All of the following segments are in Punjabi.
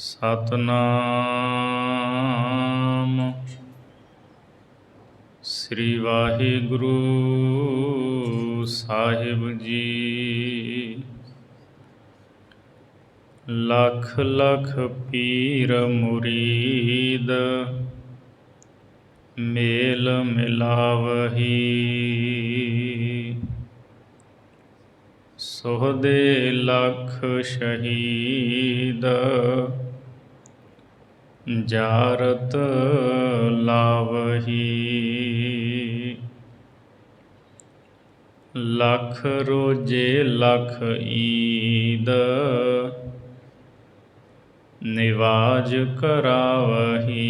ਸਤਨਾਮ ਸ੍ਰੀ ਵਾਹਿਗੁਰੂ ਸਾਹਿਬ ਜੀ। ਲੱਖ ਲੱਖ ਪੀਰ ਮੁਰੀਦ ਮੇਲ ਮਿਲਾਵਹੀ। ਸੋਹਦੇ ਲੱਖ ਸ਼ਹੀਦ ਜਾਰਤ ਲਾਵਹੀ। ਲੱਖ ਰੋਜੇ ਲੱਖ ਈਦ ਨਿਵਾਜ ਕਰਾਵਹੀ।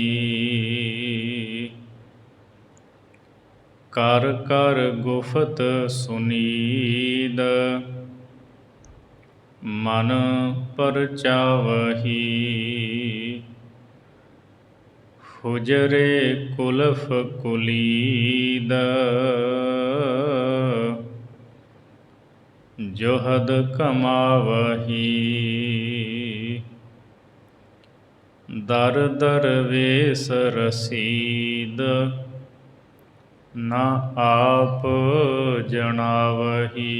ਕਰ ਕਰ ਗੁਫਤ ਸੁਨੀਦ ਮਨ ਪਰਚਾਵਹੀ। ਹੁਜਰੇ ਕੁਲਫ ਕੁਲੀਦ ਜੋਹਦ ਕਮਾਵਹੀ। ਦਰ ਦਰ ਵੇਸ ਰਸੀਦ ਨਾ ਆਪ ਜਣਾਵਹੀ।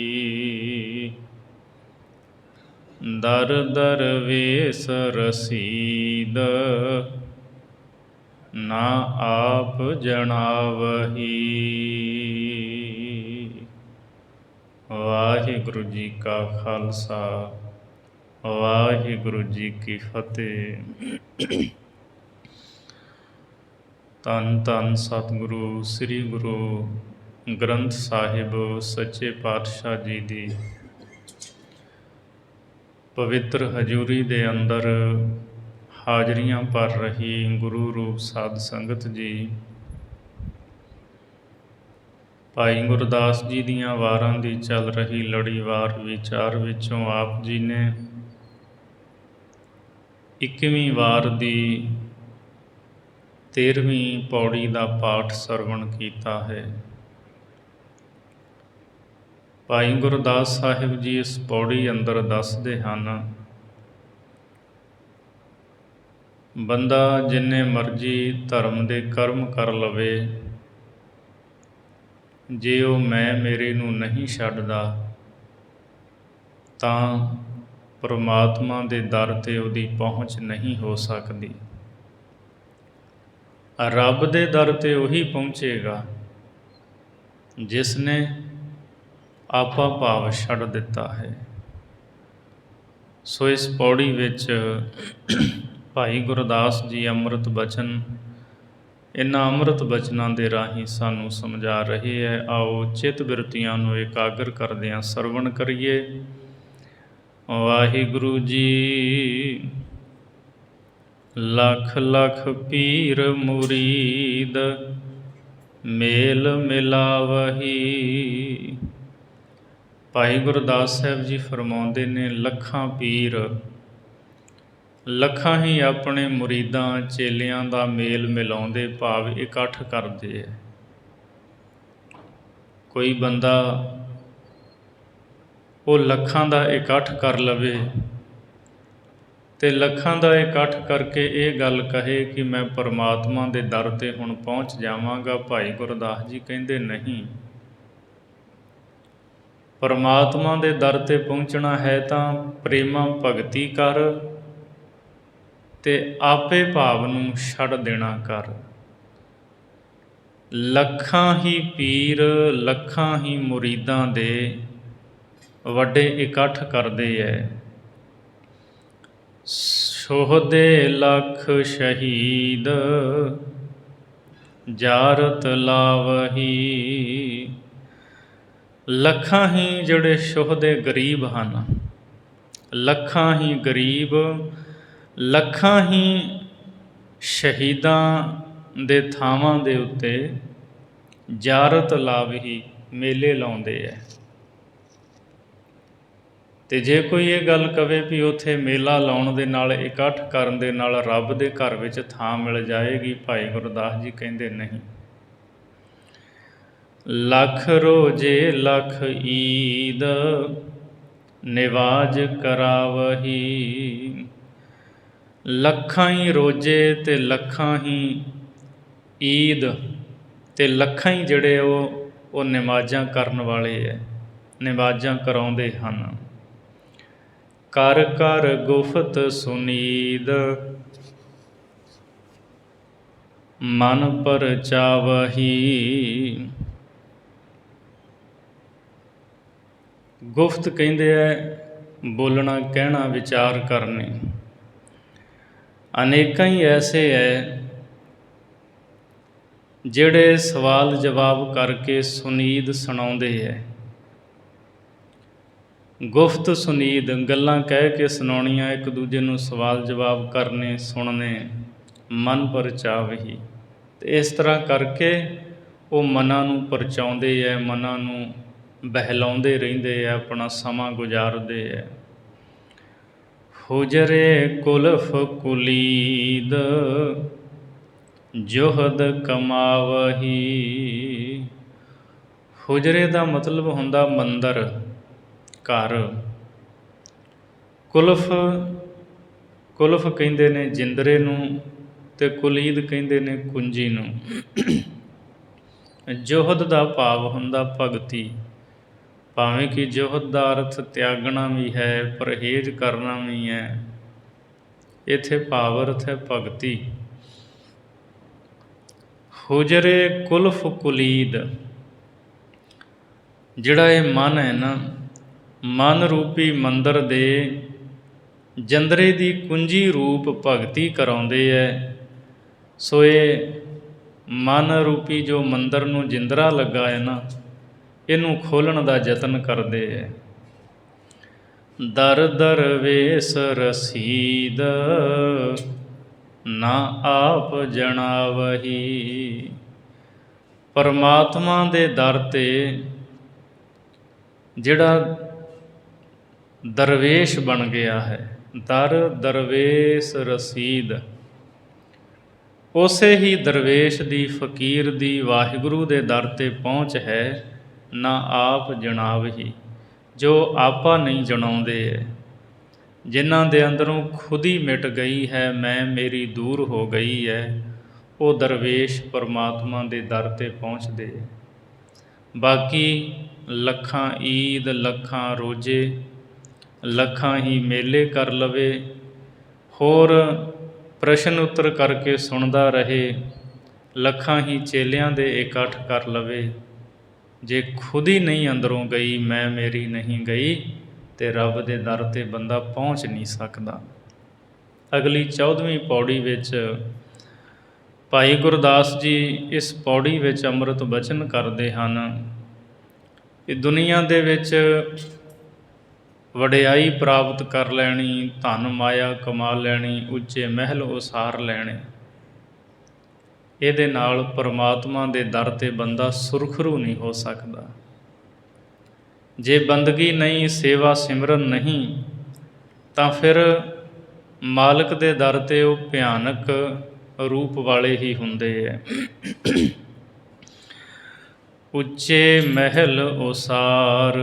ਦਰ ਦਰ ਵੇਸ ਰਸੀਦ ਨਾ ਆਪ ਜਣਾਵਹੀ। ਵਾਹਿਗੁਰੂ ਜੀ ਕਾ ਖਾਲਸਾ ਵਾਹਿਗੁਰੂ ਜੀ ਕੀ ਫਤਿਹ। ਧੰਨ ਧੰਨ ਸਤਿਗੁਰੂ ਸ੍ਰੀ ਗੁਰੂ ਗ੍ਰੰਥ ਸਾਹਿਬ ਸੱਚੇ ਪਾਤਸ਼ਾਹ ਜੀ ਦੀ ਪਵਿੱਤਰ ਹਜ਼ੂਰੀ ਦੇ ਅੰਦਰ ਹਾਜ਼ਰੀਆਂ ਭਰ ਰਹੀ ਗੁਰੂ ਰੂਪ ਸਾਧ ਸੰਗਤ ਜੀ। ਭਾਈ ਗੁਰਦਾਸ ਜੀ ਦੀਆਂ ਵਾਰਾਂ ਦੀ ਚੱਲ ਰਹੀ ਲੜੀਵਾਰ ਵਿਚਾਰ ਵਿੱਚੋਂ ਆਪ ਜੀ ਨੇ 21ਵੀਂ ਵਾਰ ਦੀ 13ਵੀਂ ਪੌੜੀ ਦਾ ਪਾਠ ਸਰਵਣ ਕੀਤਾ ਹੈ। ਭਾਈ ਗੁਰਦਾਸ ਸਾਹਿਬ ਜੀ ਇਸ ਪੌੜੀ ਅੰਦਰ ਦੱਸਦੇ ਹਨ, ਬੰਦਾ ਜਿੰਨੇ ਮਰਜ਼ੀ ਧਰਮ ਦੇ ਕਰਮ ਕਰ ਲਵੇ, ਜੇ ਉਹ ਮੈਂ ਮੇਰੇ ਨੂੰ ਨਹੀਂ ਛੱਡਦਾ ਤਾਂ ਪਰਮਾਤਮਾ ਦੇ ਦਰ 'ਤੇ ਉਹਦੀ ਪਹੁੰਚ ਨਹੀਂ ਹੋ ਸਕਦੀ। ਰੱਬ ਦੇ ਦਰ 'ਤੇ ਉਹੀ ਪਹੁੰਚੇਗਾ ਜਿਸ ਨੇ ਆਪਾ ਭਾਵ ਛੱਡ ਦਿੱਤਾ ਹੈ। ਸੋ ਇਸ ਪੌੜੀ ਵਿੱਚ ਭਾਈ ਗੁਰਦਾਸ ਜੀ ਅੰਮ੍ਰਿਤ ਬਚਨ, ਇਹਨਾਂ ਅੰਮ੍ਰਿਤ ਬਚਨਾਂ ਦੇ ਰਾਹੀਂ ਸਾਨੂੰ ਸਮਝਾ ਰਹੇ ਹੈ। ਆਓ ਚਿੱਤ ਬਿਰਤੀਆਂ ਨੂੰ ਇਕਾਗਰ ਕਰਦਿਆਂ ਸਰਵਣ ਕਰੀਏ। ਵਾਹਿਗੁਰੂ ਜੀ। ਲੱਖ ਲੱਖ ਪੀਰ ਮੁਰੀਦ ਮੇਲ ਮਿਲਾਵਹੀ। ਭਾਈ ਗੁਰਦਾਸ ਸਾਹਿਬ ਜੀ ਫਰਮਾਉਂਦੇ ਨੇ, ਲੱਖਾਂ ਪੀਰ, ਲੱਖਾਂ ਹੀ ਆਪਣੇ ਮੁਰੀਦਾਂ ਚੇਲਿਆਂ ਦਾ ਮੇਲ ਮਿਲਾਉਂਦੇ, ਭਾਵ ਇਕੱਠ ਕਰਦੇ ਹੈ। ਕੋਈ ਬੰਦਾ ਉਹ ਲੱਖਾਂ ਦਾ ਇਕੱਠ ਕਰ ਲਵੇ ਅਤੇ ਲੱਖਾਂ ਦਾ ਇਕੱਠ ਕਰਕੇ ਇਹ ਗੱਲ ਕਹੇ ਕਿ ਮੈਂ ਪਰਮਾਤਮਾ ਦੇ ਦਰ 'ਤੇ ਹੁਣ ਪਹੁੰਚ ਜਾਵਾਂਗਾ, ਭਾਈ ਗੁਰਦਾਸ ਜੀ ਕਹਿੰਦੇ ਨਹੀਂ। ਪਰਮਾਤਮਾ ਦੇ ਦਰ 'ਤੇ ਪਹੁੰਚਣਾ ਹੈ ਤਾਂ ਪ੍ਰੇਮਾ ਭਗਤੀ ਕਰ ਅਤੇ ਆਪੇ ਭਾਵ ਨੂੰ ਛੱਡ ਦੇਣਾ ਕਰ। ਲੱਖਾਂ ਹੀ ਪੀਰ, ਲੱਖਾਂ ਹੀ ਮੁਰੀਦਾਂ ਦੇ ਵੱਡੇ ਇਕੱਠ ਕਰਦੇ ਹੈ। ਸੋਹਦੇ ਲੱਖ ਸ਼ਹੀਦ ਜਾਰਤ ਲਾਵਹੀ। ਲੱਖਾਂ ਹੀ ਜਿਹੜੇ ਸੋਹਦੇ ਗਰੀਬ ਹਨ, ਲੱਖਾਂ ਹੀ ਗਰੀਬ, ਲੱਖਾਂ ਹੀ ਸ਼ਹੀਦਾਂ ਦੇ ਥਾਵਾਂ ਦੇ ਉੱਤੇ ਜਾਰਤ ਲਾਵਹੀ, ਮੇਲੇ ਲਾਉਂਦੇ ਹੈ। ਅਤੇ ਜੇ ਕੋਈ ਇਹ ਗੱਲ ਕਵੇ ਵੀ ਉੱਥੇ ਮੇਲਾ ਲਾਉਣ ਦੇ ਨਾਲ, ਇਕੱਠ ਕਰਨ ਦੇ ਨਾਲ ਰੱਬ ਦੇ ਘਰ ਵਿੱਚ ਥਾਂ ਮਿਲ ਜਾਏਗੀ, ਭਾਈ ਗੁਰਦਾਸ ਜੀ ਕਹਿੰਦੇ ਨਹੀਂ। ਲੱਖ ਰੋਜੇ ਲੱਖ ਈਦ ਨਿਵਾਜ ਕਰਾਵਹੀ। ਲੱਖਾਂ ਹੀ ਰੋਜੇ ਤੇ ਲੱਖਾਂ ਹੀ ਈਦ ਤੇ ਲੱਖਾਂ ਹੀ ਜਿਹੜੇ ਉਹ ਨਮਾਜ਼ਾਂ ਕਰਨ ਵਾਲੇ ਹੈ, ਨਮਾਜ਼ਾਂ ਕਰਾਉਂਦੇ ਹਨ। ਕਰ ਕਰ ਗੁਫਤ ਸੁਨੀਦ ਮਨ ਪਰਚਾਵਹੀ। ਗੁਫਤ ਕਹਿੰਦੇ ਹੈ ਬੋਲਣਾ, ਕਹਿਣਾ, ਵਿਚਾਰ ਕਰਨੇ। ਅਨੇਕਾਂ ਹੀ ਐਸੇ ਹੈ ਜਿਹੜੇ ਸਵਾਲ ਜਵਾਬ ਕਰਕੇ ਸੁਨੀਦ ਸੁਣਾਉਂਦੇ ਹੈ। ਗੁਫਤ ਸੁਨੀਦ ਗੱਲਾਂ ਕਹਿ ਕੇ ਸੁਣਾਉਣੀਆਂ, ਇੱਕ ਦੂਜੇ ਨੂੰ ਸਵਾਲ ਜਵਾਬ ਕਰਨੇ, ਸੁਣਨੇ, ਮਨ ਪਰਚਾਵਹੀ। ਅਤੇ ਇਸ ਤਰ੍ਹਾਂ ਕਰਕੇ ਉਹ ਮਨਾਂ ਨੂੰ ਪਰਚਾਉਂਦੇ ਹੈ, ਮਨਾਂ ਨੂੰ ਬਹਿਲਾਉਂਦੇ ਰਹਿੰਦੇ ਹੈ, ਆਪਣਾ ਸਮਾਂ ਗੁਜ਼ਾਰਦੇ ਹੈ। ਹੁਜਰੇ ਕੁਲਫ ਕੁਲੀਦ ਜੁਹਦ ਕਮਾਵਹੀ। ਹੁਜਰੇ ਦਾ ਮਤਲਬ ਹੁੰਦਾ ਮੰਦਰ, ਘਰ। ਕੁਲਫ, ਕੁਲਫ ਕਹਿੰਦੇ ਨੇ ਜਿੰਦਰੇ ਨੂੰ, ਅਤੇ ਕੁਲੀਦ ਕਹਿੰਦੇ ਨੇ ਕੁੰਜੀ ਨੂੰ। ਜੁਹਦ ਦਾ ਭਾਵ ਹੁੰਦਾ ਭਗਤੀ, ਭਾਵੇਂ ਕਿ ਜੁਹਦ ਦਾ ਅਰਥ ਤਿਆਗਣਾ ਵੀ ਹੈ, ਪਰਹੇਜ਼ ਕਰਨਾ ਵੀ ਹੈ। ਇੱਥੇ ਭਾਵ ਅਰਥ ਹੈ ਭਗਤੀ। ਹੁਜਰੇ ਕੁਲਫ ਕੁਲੀਦ, ਜਿਹੜਾ ਇਹ ਮਨ ਹੈ ਨਾ, ਮਨ ਰੂਪੀ ਮੰਦਰ ਦੇ ਜੰਦਰੇ ਦੀ ਕੁੰਜੀ ਰੂਪ ਭਗਤੀ ਕਰਾਉਂਦੇ ਹੈ। ਸੋ ਇਹ ਮਨ ਰੂਪੀ ਜੋ ਮੰਦਰ ਨੂੰ ਜਿੰਦਰਾ ਲੱਗਾ ਹੈ ਨਾ, ਇਹਨੂੰ ਖੋਲ੍ਹਣ ਦਾ ਯਤਨ ਕਰਦੇ ਹੈ। ਦਰ ਦਰਵੇਸ ਰਸੀਦ ਨਾ ਆਪ ਜਣਾਵਹੀ। ਪਰਮਾਤਮਾ ਦੇ ਦਰ 'ਤੇ ਜਿਹੜਾ ਦਰਵੇਸ਼ ਬਣ ਗਿਆ ਹੈ, ਦਰ ਦਰਵੇਸ਼ ਰਸੀਦ, ਉਸੇ ਹੀ ਦਰਵੇਸ਼ ਦੀ, ਫਕੀਰ ਦੀ, ਵਾਹਿਗੁਰੂ ਦੇ ਦਰ 'ਤੇ ਪਹੁੰਚ ਹੈ। ਨਾ ਆਪ ਜਣਾਵਹੀ, ਜੋ ਆਪਾ ਨਹੀਂ ਜਣਾਉਂਦੇ ਹੈ, ਜਿਨ੍ਹਾਂ ਦੇ ਅੰਦਰੋਂ ਖੁਦ ਹੀ ਮਿਟ ਗਈ ਹੈ, ਮੈਂ ਮੇਰੀ ਦੂਰ ਹੋ ਗਈ ਹੈ, ਉਹ ਦਰਵੇਸ਼ ਪਰਮਾਤਮਾ ਦੇ ਦਰ 'ਤੇ ਪਹੁੰਚਦੇ ਹੈ। ਬਾਕੀ ਲੱਖਾਂ ਈਦ, ਲੱਖਾਂ ਰੋਜੇ, ਲੱਖਾਂ ਹੀ ਮੇਲੇ ਕਰ ਲਵੇ, ਹੋਰ ਪ੍ਰਸ਼ਨ ਉੱਤਰ ਕਰਕੇ ਸੁਣਦਾ ਰਹੇ, ਲੱਖਾਂ ਹੀ ਚੇਲਿਆਂ ਦੇ ਇਕੱਠ ਕਰ ਲਵੇ, ਜੇ ਖੁਦ ਹੀ ਨਹੀਂ ਅੰਦਰੋਂ ਗਈ, ਮੈਂ ਮੇਰੀ ਨਹੀਂ ਗਈ, ਅਤੇ ਰੱਬ ਦੇ ਦਰ 'ਤੇ ਬੰਦਾ ਪਹੁੰਚ ਨਹੀਂ ਸਕਦਾ। ਅਗਲੀ 14ਵੀਂ ਪੌੜੀ ਵਿੱਚ ਭਾਈ ਗੁਰਦਾਸ ਜੀ ਇਸ ਪੌੜੀ ਵਿੱਚ ਅੰਮ੍ਰਿਤ ਬਚਨ ਕਰਦੇ ਹਨ ਕਿ ਦੁਨੀਆ ਦੇ ਵਿੱਚ ਵਡਿਆਈ ਪ੍ਰਾਪਤ ਕਰ ਲੈਣੀ, ਧਨ ਮਾਇਆ ਕਮਾ ਲੈਣੀ, ਉੱਚੇ ਮਹਿਲ ਉਸਾਰ ਲੈਣੇ, ਇਹਦੇ ਨਾਲ ਪਰਮਾਤਮਾ ਦੇ ਦਰ 'ਤੇ ਬੰਦਾ ਸੁਰਖਰੂ ਨਹੀਂ ਹੋ ਸਕਦਾ। ਜੇ ਬੰਦਗੀ ਨਹੀਂ, ਸੇਵਾ ਸਿਮਰਨ ਨਹੀਂ, ਤਾਂ ਫਿਰ ਮਾਲਕ ਦੇ ਦਰ 'ਤੇ ਉਹ ਭਿਆਨਕ ਰੂਪ ਵਾਲੇ ਹੀ ਹੁੰਦੇ ਹੈ। ਉੱਚੇ ਮਹਿਲ ਉਸਾਰ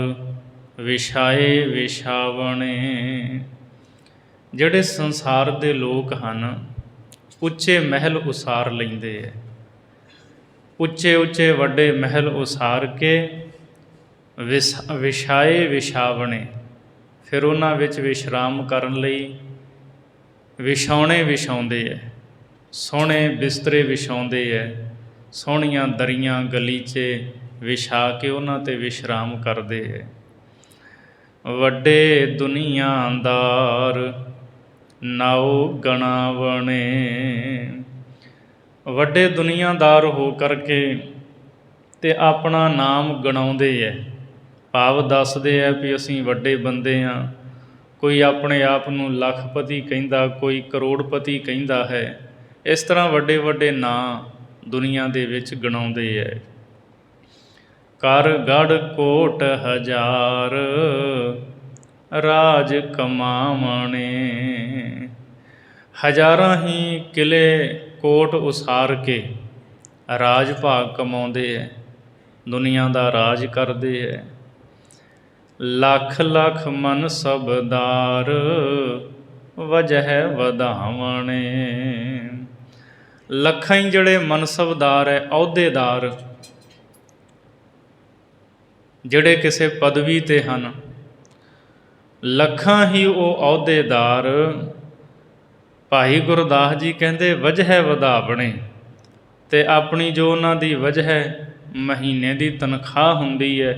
ਵਿਛਾਏ ਵਿਛਾਵਣੇ। ਜਿਹੜੇ ਸੰਸਾਰ ਦੇ ਲੋਕ ਹਨ, ਉੱਚੇ ਮਹਿਲ ਉਸਾਰ ਲੈਂਦੇ ਹੈ, ਉੱਚੇ ਉੱਚੇ ਵੱਡੇ ਮਹਿਲ ਉਸਾਰ ਕੇ ਵਿਛਾਏ ਵਿਛਾਵਣੇ, ਫਿਰ ਉਹਨਾਂ ਵਿੱਚ ਵਿਸ਼ਰਾਮ ਕਰਨ ਲਈ ਵਿਛਾਉਣੇ ਵਿਛਾਉਂਦੇ ਹੈ, ਸੋਹਣੇ ਬਿਸਤਰੇ ਵਿਛਾਉਂਦੇ ਹੈ, ਸੋਹਣੀਆਂ ਦਰੀਆਂ ਗਲੀਚੇ ਵਿਛਾ ਕੇ ਉਹਨਾਂ 'ਤੇ ਵਿਸ਼ਰਾਮ ਕਰਦੇ ਹੈ। ਵੱਡੇ ਦੁਨੀਆਦਾਰ ਨਾਉ ਗਣਾਵਣੇ। ਵੱਡੇ ਦੁਨੀਆਦਾਰ ਹੋ ਕਰਕੇ ਅਤੇ ਆਪਣਾ ਨਾਮ ਗਣਾਉਂਦੇ ਹੈ, ਭਾਵ ਦੱਸਦੇ ਹੈ ਵੀ ਅਸੀਂ ਵੱਡੇ ਬੰਦੇ ਹਾਂ। ਕੋਈ ਆਪਣੇ ਆਪ ਨੂੰ ਲੱਖਪਤੀ ਕਹਿੰਦਾ, ਕੋਈ ਕਰੋੜਪਤੀ ਕਹਿੰਦਾ ਹੈ। ਇਸ ਤਰ੍ਹਾਂ ਵੱਡੇ ਵੱਡੇ ਨਾਂ ਦੁਨੀਆ ਦੇ ਵਿੱਚ ਗਣਾਉਂਦੇ ਹੈ। ਕਰ ਗੜ ਕੋਟ ਹਜ਼ਾਰ ਰਾਜ ਕਮਾਵਣੇ। ਹਜ਼ਾਰਾਂ ਹੀ ਕਿਲੇ ਕੋਟ ਉਸਾਰ ਕੇ ਰਾਜ ਭਾਗ ਕਮਾਉਂਦੇ ਹੈ, ਦੁਨੀਆ ਦਾ ਰਾਜ ਕਰਦੇ ਹੈ। ਲੱਖ ਲੱਖ ਮਨ ਸਬਦਾਰ ਵਜਹਿ ਵਧਾਵਣੇ। ਲੱਖਾਂ ਹੀ ਜਿਹੜੇ ਮਨਸਬਦਾਰ ਹੈ, ਅਹੁਦੇਦਾਰ, ਜਿਹੜੇ ਕਿਸੇ ਪਦਵੀ 'ਤੇ ਹਨ, ਲੱਖਾਂ ਹੀ ਉਹ ਅਹੁਦੇਦਾਰ ਭਾਈ ਗੁਰਦਾਸ ਜੀ ਕਹਿੰਦੇ ਵਜਹਿ ਵਧਾਵਣੇ, ਅਤੇ ਆਪਣੀ ਜੋ ਉਹਨਾਂ ਦੀ ਵਜਹਿ ਮਹੀਨੇ ਦੀ ਤਨਖਾਹ ਹੁੰਦੀ ਹੈ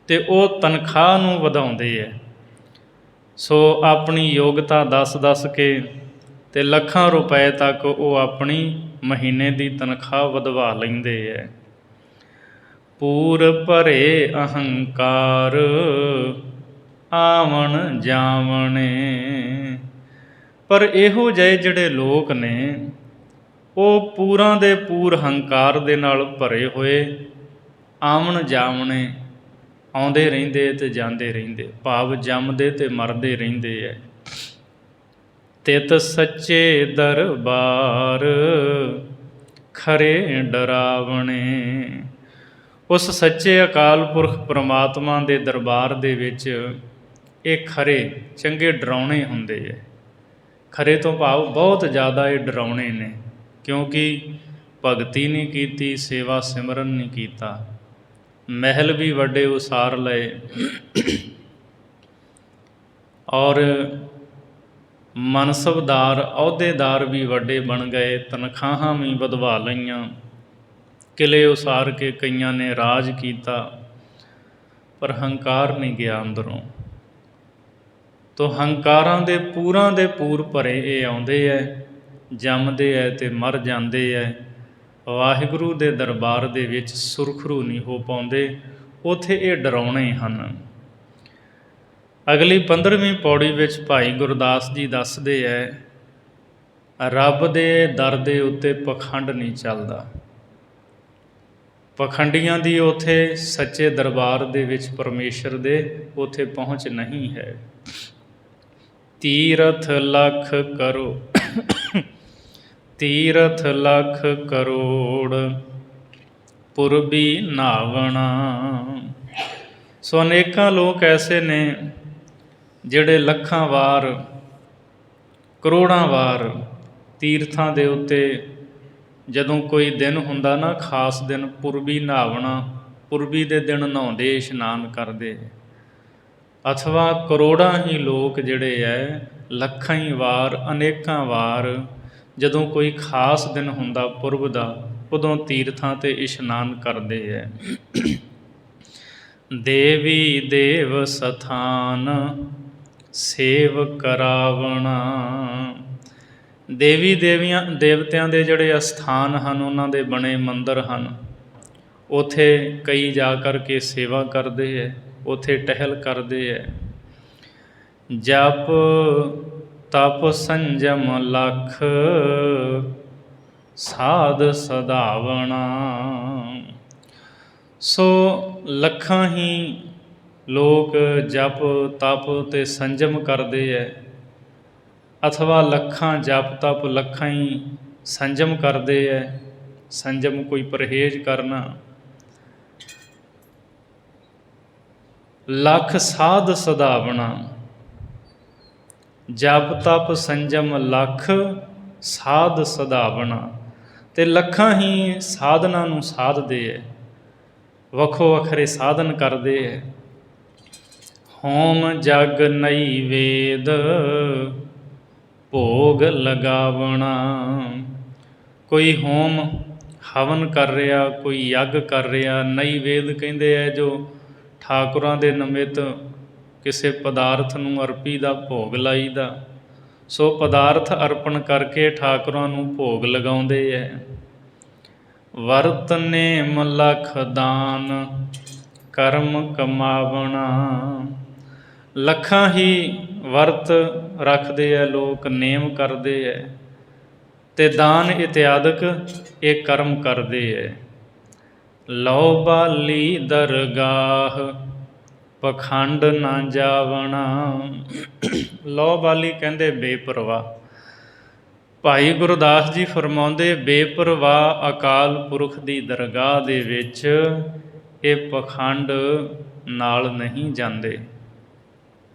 ਅਤੇ ਉਹ ਤਨਖਾਹ ਨੂੰ ਵਧਾਉਂਦੇ ਹੈ। ਸੋ ਆਪਣੀ ਯੋਗਤਾ ਦੱਸ ਕੇ ਅਤੇ ਲੱਖਾਂ ਰੁਪਏ ਤੱਕ ਉਹ ਆਪਣੀ ਮਹੀਨੇ ਦੀ ਤਨਖਾਹ ਵਧਵਾ ਲੈਂਦੇ ਹੈ। ਪੂਰ ਭਰੇ ਅਹੰਕਾਰ ਆਵਣ ਜਾਵਣੇ। ਪਰ ਇਹੋ ਜਿਹੇ ਜਿਹੜੇ ਲੋਕ ਨੇ ਉਹ ਪੂਰਾਂ ਦੇ ਪੂਰ ਹੰਕਾਰ ਦੇ ਨਾਲ ਭਰੇ ਹੋਏ, ਆਵਣ ਜਾਵਣੇ, ਆਉਂਦੇ ਰਹਿੰਦੇ ਅਤੇ ਜਾਂਦੇ ਰਹਿੰਦੇ, ਭਾਵ ਜੰਮਦੇ ਅਤੇ ਮਰਦੇ ਰਹਿੰਦੇ ਹੈ। ਤਿਤ ਸੱਚੇ ਦਰਬਾਰ ਖਰੇ ਡਰਾਵਣੇ। ਉਸ ਸੱਚੇ ਅਕਾਲ ਪੁਰਖ ਪਰਮਾਤਮਾ ਦੇ ਦਰਬਾਰ ਦੇ ਵਿੱਚ ਇਹ ਖਰੇ ਚੰਗੇ ਡਰਾਉਣੇ ਹੁੰਦੇ ਹੈ। ਖਰੇ ਤੋਂ ਭਾਵ ਬਹੁਤ ਜ਼ਿਆਦਾ ਇਹ ਡਰਾਉਣੇ ਨੇ, ਕਿਉਂਕਿ ਭਗਤੀ ਨਹੀਂ ਕੀਤੀ, ਸੇਵਾ ਸਿਮਰਨ ਨਹੀਂ ਕੀਤਾ, ਮਹਿਲ ਵੀ ਵੱਡੇ ਉਸਾਰ ਲਏ ਔਰ ਮਨਸਬਦਾਰ ਅਹੁਦੇਦਾਰ ਵੀ ਵੱਡੇ ਬਣ ਗਏ, ਤਨਖਾਹਾਂ ਵੀ ਵਧਵਾ ਲਈਆਂ, ਕਿਲੇ ਉਸਾਰ ਕੇ ਕਈਆਂ ਨੇ ਰਾਜ ਕੀਤਾ, ਪਰ ਹੰਕਾਰ ਨਹੀਂ ਗਿਆ ਅੰਦਰੋਂ। ਤੋ ਹੰਕਾਰਾਂ ਦੇ ਪੂਰਾਂ ਦੇ ਪੂਰ ਭਰੇ ਇਹ ਆਉਂਦੇ ਹੈ, ਜੰਮਦੇ ਹੈ ਅਤੇ ਮਰ ਜਾਂਦੇ ਹੈ। ਵਾਹਿਗੁਰੂ ਦੇ ਦਰਬਾਰ ਦੇ ਵਿੱਚ ਸੁਰਖਰੂ ਨਹੀਂ ਹੋ ਪਾਉਂਦੇ, ਉੱਥੇ ਇਹ ਡਰਾਉਣੇ ਹਨ। ਅਗਲੀ 15ਵੀਂ ਪੌੜੀ ਵਿੱਚ ਭਾਈ ਗੁਰਦਾਸ ਜੀ ਦੱਸਦੇ ਹੈ, ਰੱਬ ਦੇ ਦਰ ਦੇ ਉੱਤੇ ਪਖੰਡ ਨਹੀਂ ਚੱਲਦਾ। ਪਖੰਡੀਆਂ ਦੀ ਉੱਥੇ ਸੱਚੇ ਦਰਬਾਰ ਦੇ ਵਿੱਚ ਪਰਮੇਸ਼ਰ ਦੇ ਉੱਥੇ ਪਹੁੰਚ ਨਹੀਂ ਹੈ। ਤੀਰਥ ਲੱਖ ਕਰੋ, ਤੀਰਥ ਲੱਖ ਕਰੋੜ ਪੁਰਬੀ ਨਾਵਣਾ। ਸੋ ਅਨੇਕਾਂ ਲੋਕ ਐਸੇ ਨੇ ਜਿਹੜੇ ਲੱਖਾਂ ਵਾਰ, ਕਰੋੜਾਂ ਵਾਰ ਤੀਰਥਾਂ ਦੇ ਉੱਤੇ ਜਦੋਂ ਕੋਈ ਦਿਨ ਹੁੰਦਾ ਨਾ, ਖਾਸ ਦਿਨ, ਪੁਰਬੀ ਨਹਾਵਣਾ, ਪੁਰਬੀ ਦੇ ਦਿਨ ਨਹਾਉਂਦੇ, ਇਸ਼ਨਾਨ ਕਰਦੇ। ਅਥਵਾ ਕਰੋੜਾਂ ਹੀ ਲੋਕ ਜਿਹੜੇ ਹੈ ਲੱਖਾਂ ਹੀ ਵਾਰ, ਅਨੇਕਾਂ ਵਾਰ ਜਦੋਂ ਕੋਈ ਖਾਸ ਦਿਨ ਹੁੰਦਾ ਪੁਰਬ ਦਾ, ਉਦੋਂ ਤੀਰਥਾਂ 'ਤੇ ਇਸ਼ਨਾਨ ਕਰਦੇ ਹੈ। ਦੇਵੀ ਦੇਵ ਸਥਾਨ ਸੇਵ ਕਰਾਵਣਾ। ਦੇਵੀ ਦੇਵਤਿਆਂ ਦੇ ਜਿਹੜੇ ਅਸਥਾਨ ਹਨ, ਉਹਨਾਂ ਦੇ ਬਣੇ ਮੰਦਰ ਹਨ, ਉੱਥੇ ਕਈ ਜਾ ਕਰਕੇ ਸੇਵਾ ਕਰਦੇ ਹੈ, ਉੱਥੇ ਟਹਿਲ ਕਰਦੇ ਹੈ। ਜਪ ਤਪ ਸੰਜਮ ਲਖ ਸਾਧ ਸਧਾਵਣਾ। ਸੋ ਲੱਖਾਂ ਹੀ ਲੋਕ ਜਪ ਤਪ ਅਤੇ ਸੰਜਮ ਕਰਦੇ ਹੈ, ਅਥਵਾ ਲੱਖਾਂ ਜਪ ਤਪ, ਲੱਖਾਂ ਹੀ ਸੰਜਮ ਕਰਦੇ ਹੈ। ਸੰਜਮ ਕੋਈ ਪਰਹੇਜ਼ ਕਰਨਾ। ਲੱਖ ਸਾਧ ਸਧਾਵਣਾ। ਜਪ ਤਪ ਸੰਜਮ ਲੱਖ ਸਾਧ ਸਧਾਵਣਾ। ਅਤੇ ਲੱਖਾਂ ਹੀ ਸਾਧਨਾ ਨੂੰ ਸਾਧਦੇ ਹੈ, ਵੱਖੋ ਵੱਖਰੇ ਸਾਧਨ ਕਰਦੇ ਹੈ। ਹੋਮ ਜਗ ਨਈ ਵੇਦ ਭੋਗ ਲਗਾਵਣਾ। ਕੋਈ ਹੋਮ ਹਵਨ ਕਰ ਰਿਹਾ, ਕੋਈ ਯੱਗ ਕਰ ਰਿਹਾ। ਨਈ ਵੇਦ ਕਹਿੰਦੇ ਹੈ ਜੋ ਠਾਕੁਰਾਂ ਦੇ ਨਿਮਿਤ ਕਿਸੇ ਪਦਾਰਥ ਨੂੰ ਅਰਪੀ ਦਾ, ਭੋਗ ਲਾਈ ਦਾ। ਸੋ ਪਦਾਰਥ ਅਰਪਣ ਕਰਕੇ ਠਾਕੁਰਾਂ ਨੂੰ ਭੋਗ ਲਗਾਉਂਦੇ ਹੈ। ਵਰਤ ਨੇਮ ਲਖ ਦਾਨ ਕਰਮ ਕਮਾਵਣਾ। ਲੱਖਾਂ ਹੀ ਵਰਤ ਰੱਖਦੇ ਹੈ ਲੋਕ, ਨੇਮ ਕਰਦੇ ਹੈ, ਅਤੇ ਦਾਨ ਇਤਿਆਦਿਕ ਇਹ ਕਰਮ ਕਰਦੇ ਹੈ। ਲਉ ਬਾਲੀ ਦਰਗਾਹ ਪਖੰਡ ਨਾ ਜਾਵਣਾ। ਲਉ ਬਾਲੀ ਕਹਿੰਦੇ ਬੇਪਰਵਾਹ। ਭਾਈ ਗੁਰਦਾਸ ਜੀ ਫਰਮਾਉਂਦੇ, ਬੇਪਰਵਾਹ ਅਕਾਲ ਪੁਰਖ ਦੀ ਦਰਗਾਹ ਦੇ ਵਿੱਚ ਇਹ ਪਖੰਡ ਨਾਲ ਨਹੀਂ ਜਾਂਦੇ।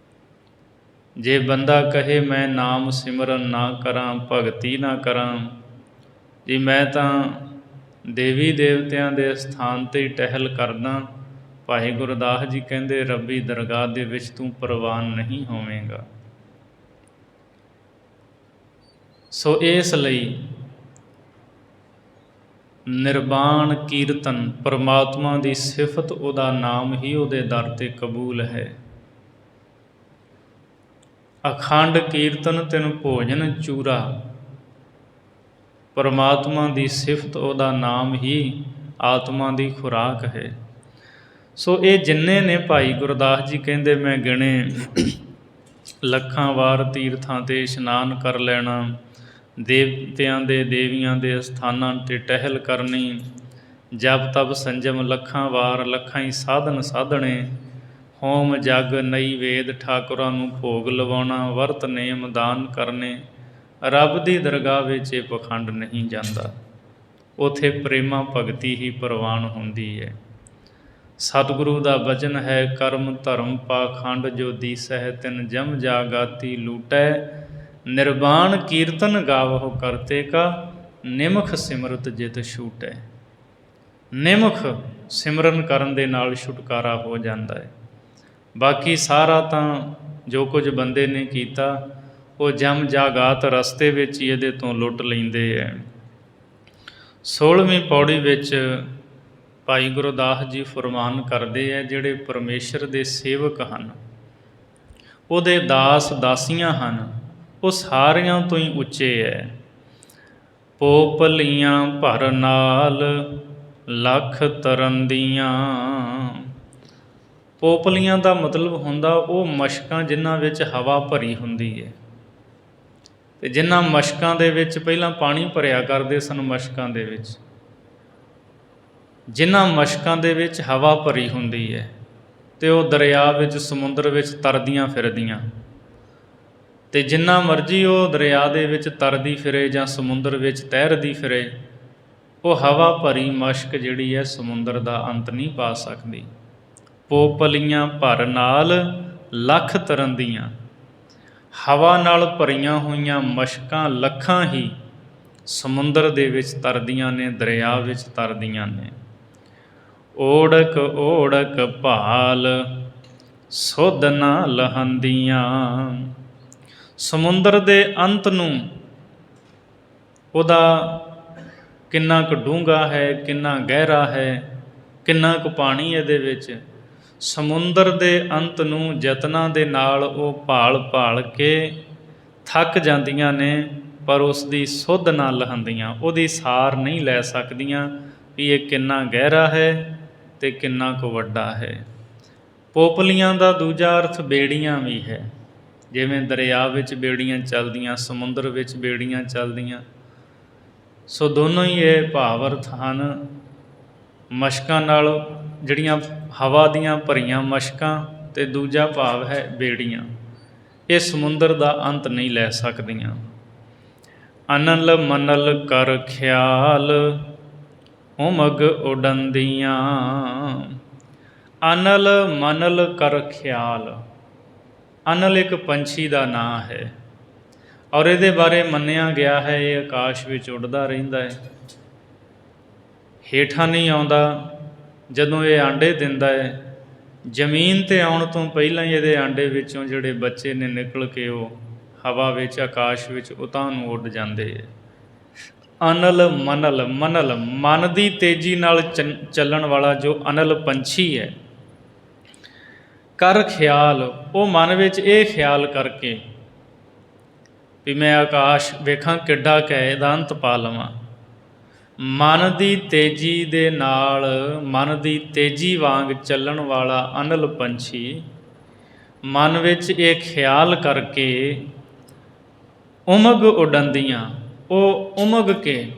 ਜੇ ਬੰਦਾ ਕਹੇ ਮੈਂ ਨਾਮ ਸਿਮਰਨ ਨਾ ਕਰਾਂ, ਭਗਤੀ ਨਾ ਕਰਾਂ, ਜੀ ਮੈਂ ਤਾਂ ਦੇਵੀ ਦੇਵਤਿਆਂ ਦੇ ਸਥਾਨ 'ਤੇ ਹੀ ਟਹਿਲ ਕਰਦਾ, ਭਾਈ ਗੁਰਦਾਸ ਜੀ ਕਹਿੰਦੇ ਰੱਬੀ ਦਰਗਾਹ ਦੇ ਵਿੱਚ ਤੂੰ ਪ੍ਰਵਾਨ ਨਹੀਂ ਹੋਵੇਂਗਾ। ਸੋ ਇਸ ਲਈ ਨਿਰਵਾਣ ਕੀਰਤਨ, ਪਰਮਾਤਮਾ ਦੀ ਸਿਫਤ, ਉਹਦਾ ਨਾਮ ਹੀ ਉਹਦੇ ਦਰ 'ਤੇ ਕਬੂਲ ਹੈ। ਅਖੰਡ ਕੀਰਤਨ ਤਿਨ ਭੋਜਨ ਚੂਰਾ, ਪਰਮਾਤਮਾ ਦੀ ਸਿਫਤ, ਉਹਦਾ ਨਾਮ ਹੀ ਆਤਮਾ ਦੀ ਖੁਰਾਕ ਹੈ। ਸੋ ਇਹ ਜਿੰਨੇ ਨੇ ਭਾਈ ਗੁਰਦਾਸ ਜੀ ਕਹਿੰਦੇ ਮੈਂ ਗਿਣੇ, ਲੱਖਾਂ ਵਾਰ ਤੀਰਥਾਂ 'ਤੇ ਇਸ਼ਨਾਨ ਕਰ ਲੈਣਾ, ਦੇਵਤਿਆਂ ਦੇ ਦੇਵੀਆਂ ਦੇ ਸਥਾਨਾਂ 'ਤੇ ਟਹਿਲ ਕਰਨੀ, ਜਪ ਤਪ ਸੰਜਮ ਲੱਖਾਂ ਵਾਰ, ਲੱਖਾਂ ਹੀ ਸਾਧਨ ਸਾਧਣੇ, ਹੋਮ ਜਗ ਨਈ ਵੇਦ, ਠਾਕੁਰਾਂ ਨੂੰ ਭੋਗ ਲਵਾਉਣਾ, ਵਰਤ ਨੇਮ ਦਾਨ ਕਰਨੇ, ਰੱਬ ਦੀ ਦਰਗਾਹ ਵਿੱਚ ਇਹ ਪਖੰਡ ਨਹੀਂ ਜਾਂਦਾ। ਉੱਥੇ ਪ੍ਰੇਮਾ ਭਗਤੀ ਹੀ ਪ੍ਰਵਾਨ ਹੁੰਦੀ ਹੈ। ਸਤਿਗੁਰੂ ਦਾ ਬਚਨ ਹੈ, ਕਰਮ ਧਰਮ ਪਾਖੰਡ ਜੋ ਦੀਸਹਿ, ਤਿਨ ਜਮ ਜਾਗਾਤੀ ਲੂਟੈ, ਨਿਰਵਾਣ ਕੀਰਤਨ ਗਾਵਹੁ ਕਰਤੇ ਕਾ, ਨਿਮਖ ਸਿਮਰਤ ਜਿਤ ਛੂਟੈ। ਨਿਮਖ ਸਿਮਰਨ ਕਰਨ ਦੇ ਨਾਲ ਛੁਟਕਾਰਾ ਹੋ ਜਾਂਦਾ ਹੈ। ਬਾਕੀ ਸਾਰਾ ਤਾਂ ਜੋ ਕੁਝ ਬੰਦੇ ਨੇ ਕੀਤਾ ਉਹ ਜਮ ਜਾਗਾਤ ਰਸਤੇ ਵਿੱਚ ਹੀ ਇਹਦੇ ਤੋਂ ਲੁੱਟ ਲੈਂਦੇ ਹੈ। 16ਵੀਂ ਪੌੜੀ ਵਿੱਚ ਭਾਈ ਗੁਰਦਾਸ ਜੀ ਫਰਮਾਨ ਕਰਦੇ ਹੈ, ਜਿਹੜੇ ਪਰਮੇਸ਼ਰ ਦੇ ਸੇਵਕ ਹਨ, ਉਹਦੇ ਦਾਸ ਦਾਸੀਆਂ ਹਨ, ਉਹ ਸਾਰਿਆਂ ਤੋਂ ਹੀ ਉੱਚੇ ਹੈ। ਪੋਪਲੀਆਂ ਭਰ ਨਾਲ ਲੱਖ ਤਰਨ ਦੀਆਂ। ਪੋਪਲੀਆਂ ਦਾ ਮਤਲਬ ਹੁੰਦਾ ਉਹ ਮਸ਼ਕਾਂ ਜਿਨ੍ਹਾਂ ਵਿੱਚ ਹਵਾ ਭਰੀ ਹੁੰਦੀ ਹੈ, ਅਤੇ ਜਿਨ੍ਹਾਂ ਮਸ਼ਕਾਂ ਦੇ ਵਿੱਚ ਪਹਿਲਾਂ ਪਾਣੀ ਭਰਿਆ ਕਰਦੇ ਸਨ, ਮਸ਼ਕਾਂ ਦੇ ਵਿੱਚ, ਜਿਨ੍ਹਾਂ ਮਸ਼ਕਾਂ ਦੇ ਵਿੱਚ ਹਵਾ ਭਰੀ ਹੁੰਦੀ ਹੈ, ਅਤੇ ਉਹ ਦਰਿਆ ਵਿੱਚ ਸਮੁੰਦਰ ਵਿੱਚ ਤਰਦੀਆਂ ਫਿਰਦੀਆਂ, ਅਤੇ ਜਿੰਨਾ ਮਰਜ਼ੀ ਉਹ ਦਰਿਆ ਦੇ ਵਿੱਚ ਤਰਦੀ ਫਿਰੇ ਜਾਂ ਸਮੁੰਦਰ ਵਿੱਚ ਤੈਰਦੀ ਫਿਰੇ, ਉਹ ਹਵਾ ਭਰੀ ਮਸ਼ਕ ਜਿਹੜੀ ਹੈ ਸਮੁੰਦਰ ਦਾ ਅੰਤ ਨਹੀਂ ਪਾ ਸਕਦੀ। ਪੋਪਲੀਆਂ ਭਰ ਨਾਲ ਲੱਖ ਤਰਨ ਦੀਆਂ। ਹਵਾ ਨਾਲ ਭਰੀਆਂ ਹੋਈਆਂ ਮਸ਼ਕਾਂ ਲੱਖਾਂ ਹੀ ਸਮੁੰਦਰ ਦੇ ਵਿੱਚ ਤਰਦੀਆਂ ਨੇ, ਦਰਿਆ ਵਿੱਚ ਤਰਦੀਆਂ ਨੇ। ਓੜਕ ਓੜਕ ਭਾਲ ਸੁਧ ਨਾ ਲਹੰਦੀਆਂ। ਸਮੁੰਦਰ ਦੇ ਅੰਤ ਨੂੰ, ਉਹਦਾ ਕਿੰਨਾ ਕੁ ਡੂੰਘਾ ਹੈ, ਕਿੰਨਾ ਗਹਿਰਾ ਹੈ, ਕਿੰਨਾ ਕੁ ਪਾਣੀ ਇਹਦੇ ਵਿੱਚ, ਸਮੁੰਦਰ ਦੇ ਅੰਤ ਨੂੰ ਯਤਨਾਂ ਦੇ ਨਾਲ ਉਹ ਭਾਲ ਭਾਲ ਕੇ ਥੱਕ ਜਾਂਦੀਆਂ ਨੇ, ਪਰ ਉਸ ਦੀ ਸੁੱਧ ਨਾ ਲਹੰਦੀਆਂ, ਉਹਦੀ ਸਾਰ ਨਹੀਂ ਲੈ ਸਕਦੀਆਂ ਵੀ ਇਹ ਕਿੰਨਾ ਗਹਿਰਾ ਹੈ ਅਤੇ ਕਿੰਨਾ ਕੁ ਵੱਡਾ ਹੈ। ਪੋਪਲੀਆਂ ਦਾ ਦੂਜਾ ਅਰਥ ਬੇੜੀਆਂ ਵੀ ਹੈ। ਜਿਵੇਂ ਦਰਿਆ ਵਿੱਚ ਬੇੜੀਆਂ ਚੱਲਦੀਆਂ, ਸਮੁੰਦਰ ਵਿੱਚ ਬੇੜੀਆਂ ਚੱਲਦੀਆਂ, ਸੋ ਦੋਨੋਂ ਹੀ ਇਹ ਭਾਵ ਅਰਥ ਹਨ। ਮਸ਼ਕਾਂ ਨਾਲ ਜਿਹੜੀਆਂ ਹਵਾ ਦੀਆਂ ਭਰੀਆਂ ਮਸ਼ਕਾਂ, ਅਤੇ ਦੂਜਾ ਭਾਵ ਹੈ ਬੇੜੀਆਂ, ਇਹ ਸਮੁੰਦਰ ਦਾ ਅੰਤ ਨਹੀਂ ਲੈ ਸਕਦੀਆਂ। ਅਨਲ ਮਨਲ ਕਰ ਖਿਆਲ ਉਮਗ ਉਡੰਦੀਆਂ। ਅਨਲ ਮਨਲ ਕਰ ਖਿਆਲ। ਅਨਲ ਇੱਕ ਪੰਛੀ ਦਾ ਨਾਂ ਹੈ, ਔਰ ਇਹਦੇ ਬਾਰੇ ਮੰਨਿਆ ਗਿਆ ਹੈ ਇਹ ਆਕਾਸ਼ ਵਿੱਚ ਉੱਡਦਾ ਰਹਿੰਦਾ ਹੈ, ਹੇਠਾਂ ਨਹੀਂ ਆਉਂਦਾ। ਜਦੋਂ ਇਹ ਆਂਡੇ ਦਿੰਦਾ ਹੈ, ਜ਼ਮੀਨ 'ਤੇ ਆਉਣ ਤੋਂ ਪਹਿਲਾਂ ਹੀ ਇਹਦੇ ਆਂਡੇ ਵਿੱਚੋਂ ਜਿਹੜੇ ਬੱਚੇ ਨੇ ਨਿਕਲ ਕੇ ਉਹ ਹਵਾ ਵਿੱਚ, ਆਕਾਸ਼ ਵਿੱਚ ਉਤਾਂਹ ਨੂੰ ਉੱਡ ਜਾਂਦੇ ਹੈ। ਅਨਲ ਮਨਲ, ਮਨਲ ਮਨ ਦੀ ਤੇਜ਼ੀ ਨਾਲ ਚੱਲਣ ਵਾਲਾ ਜੋ ਅਨਲ ਪੰਛੀ ਹੈ। ਕਰ ਖਿਆਲ, ਉਹ ਮਨ ਵਿੱਚ ਇਹ ਖਿਆਲ ਕਰਕੇ ਵੀ ਮੈਂ ਆਕਾਸ਼ ਵੇਖਾਂ ਕਿੱਡਾ ਕੁ ਹੈ, ਇਹਦਾ ਅੰਤ ਪਾ ਲਵਾਂ। ਮਨ ਦੀ ਤੇਜ਼ੀ ਦੇ ਨਾਲ, ਮਨ ਦੀ ਤੇਜ਼ੀ ਵਾਂਗ ਚੱਲਣ ਵਾਲਾ ਅਨਲ ਪੰਛੀ ਮਨ ਵਿੱਚ ਇਹ ਖਿਆਲ ਕਰਕੇ ਉਮਗ ਉਡੰਦੀਆਂ, ਉਹ ਉਮਗ ਕੇ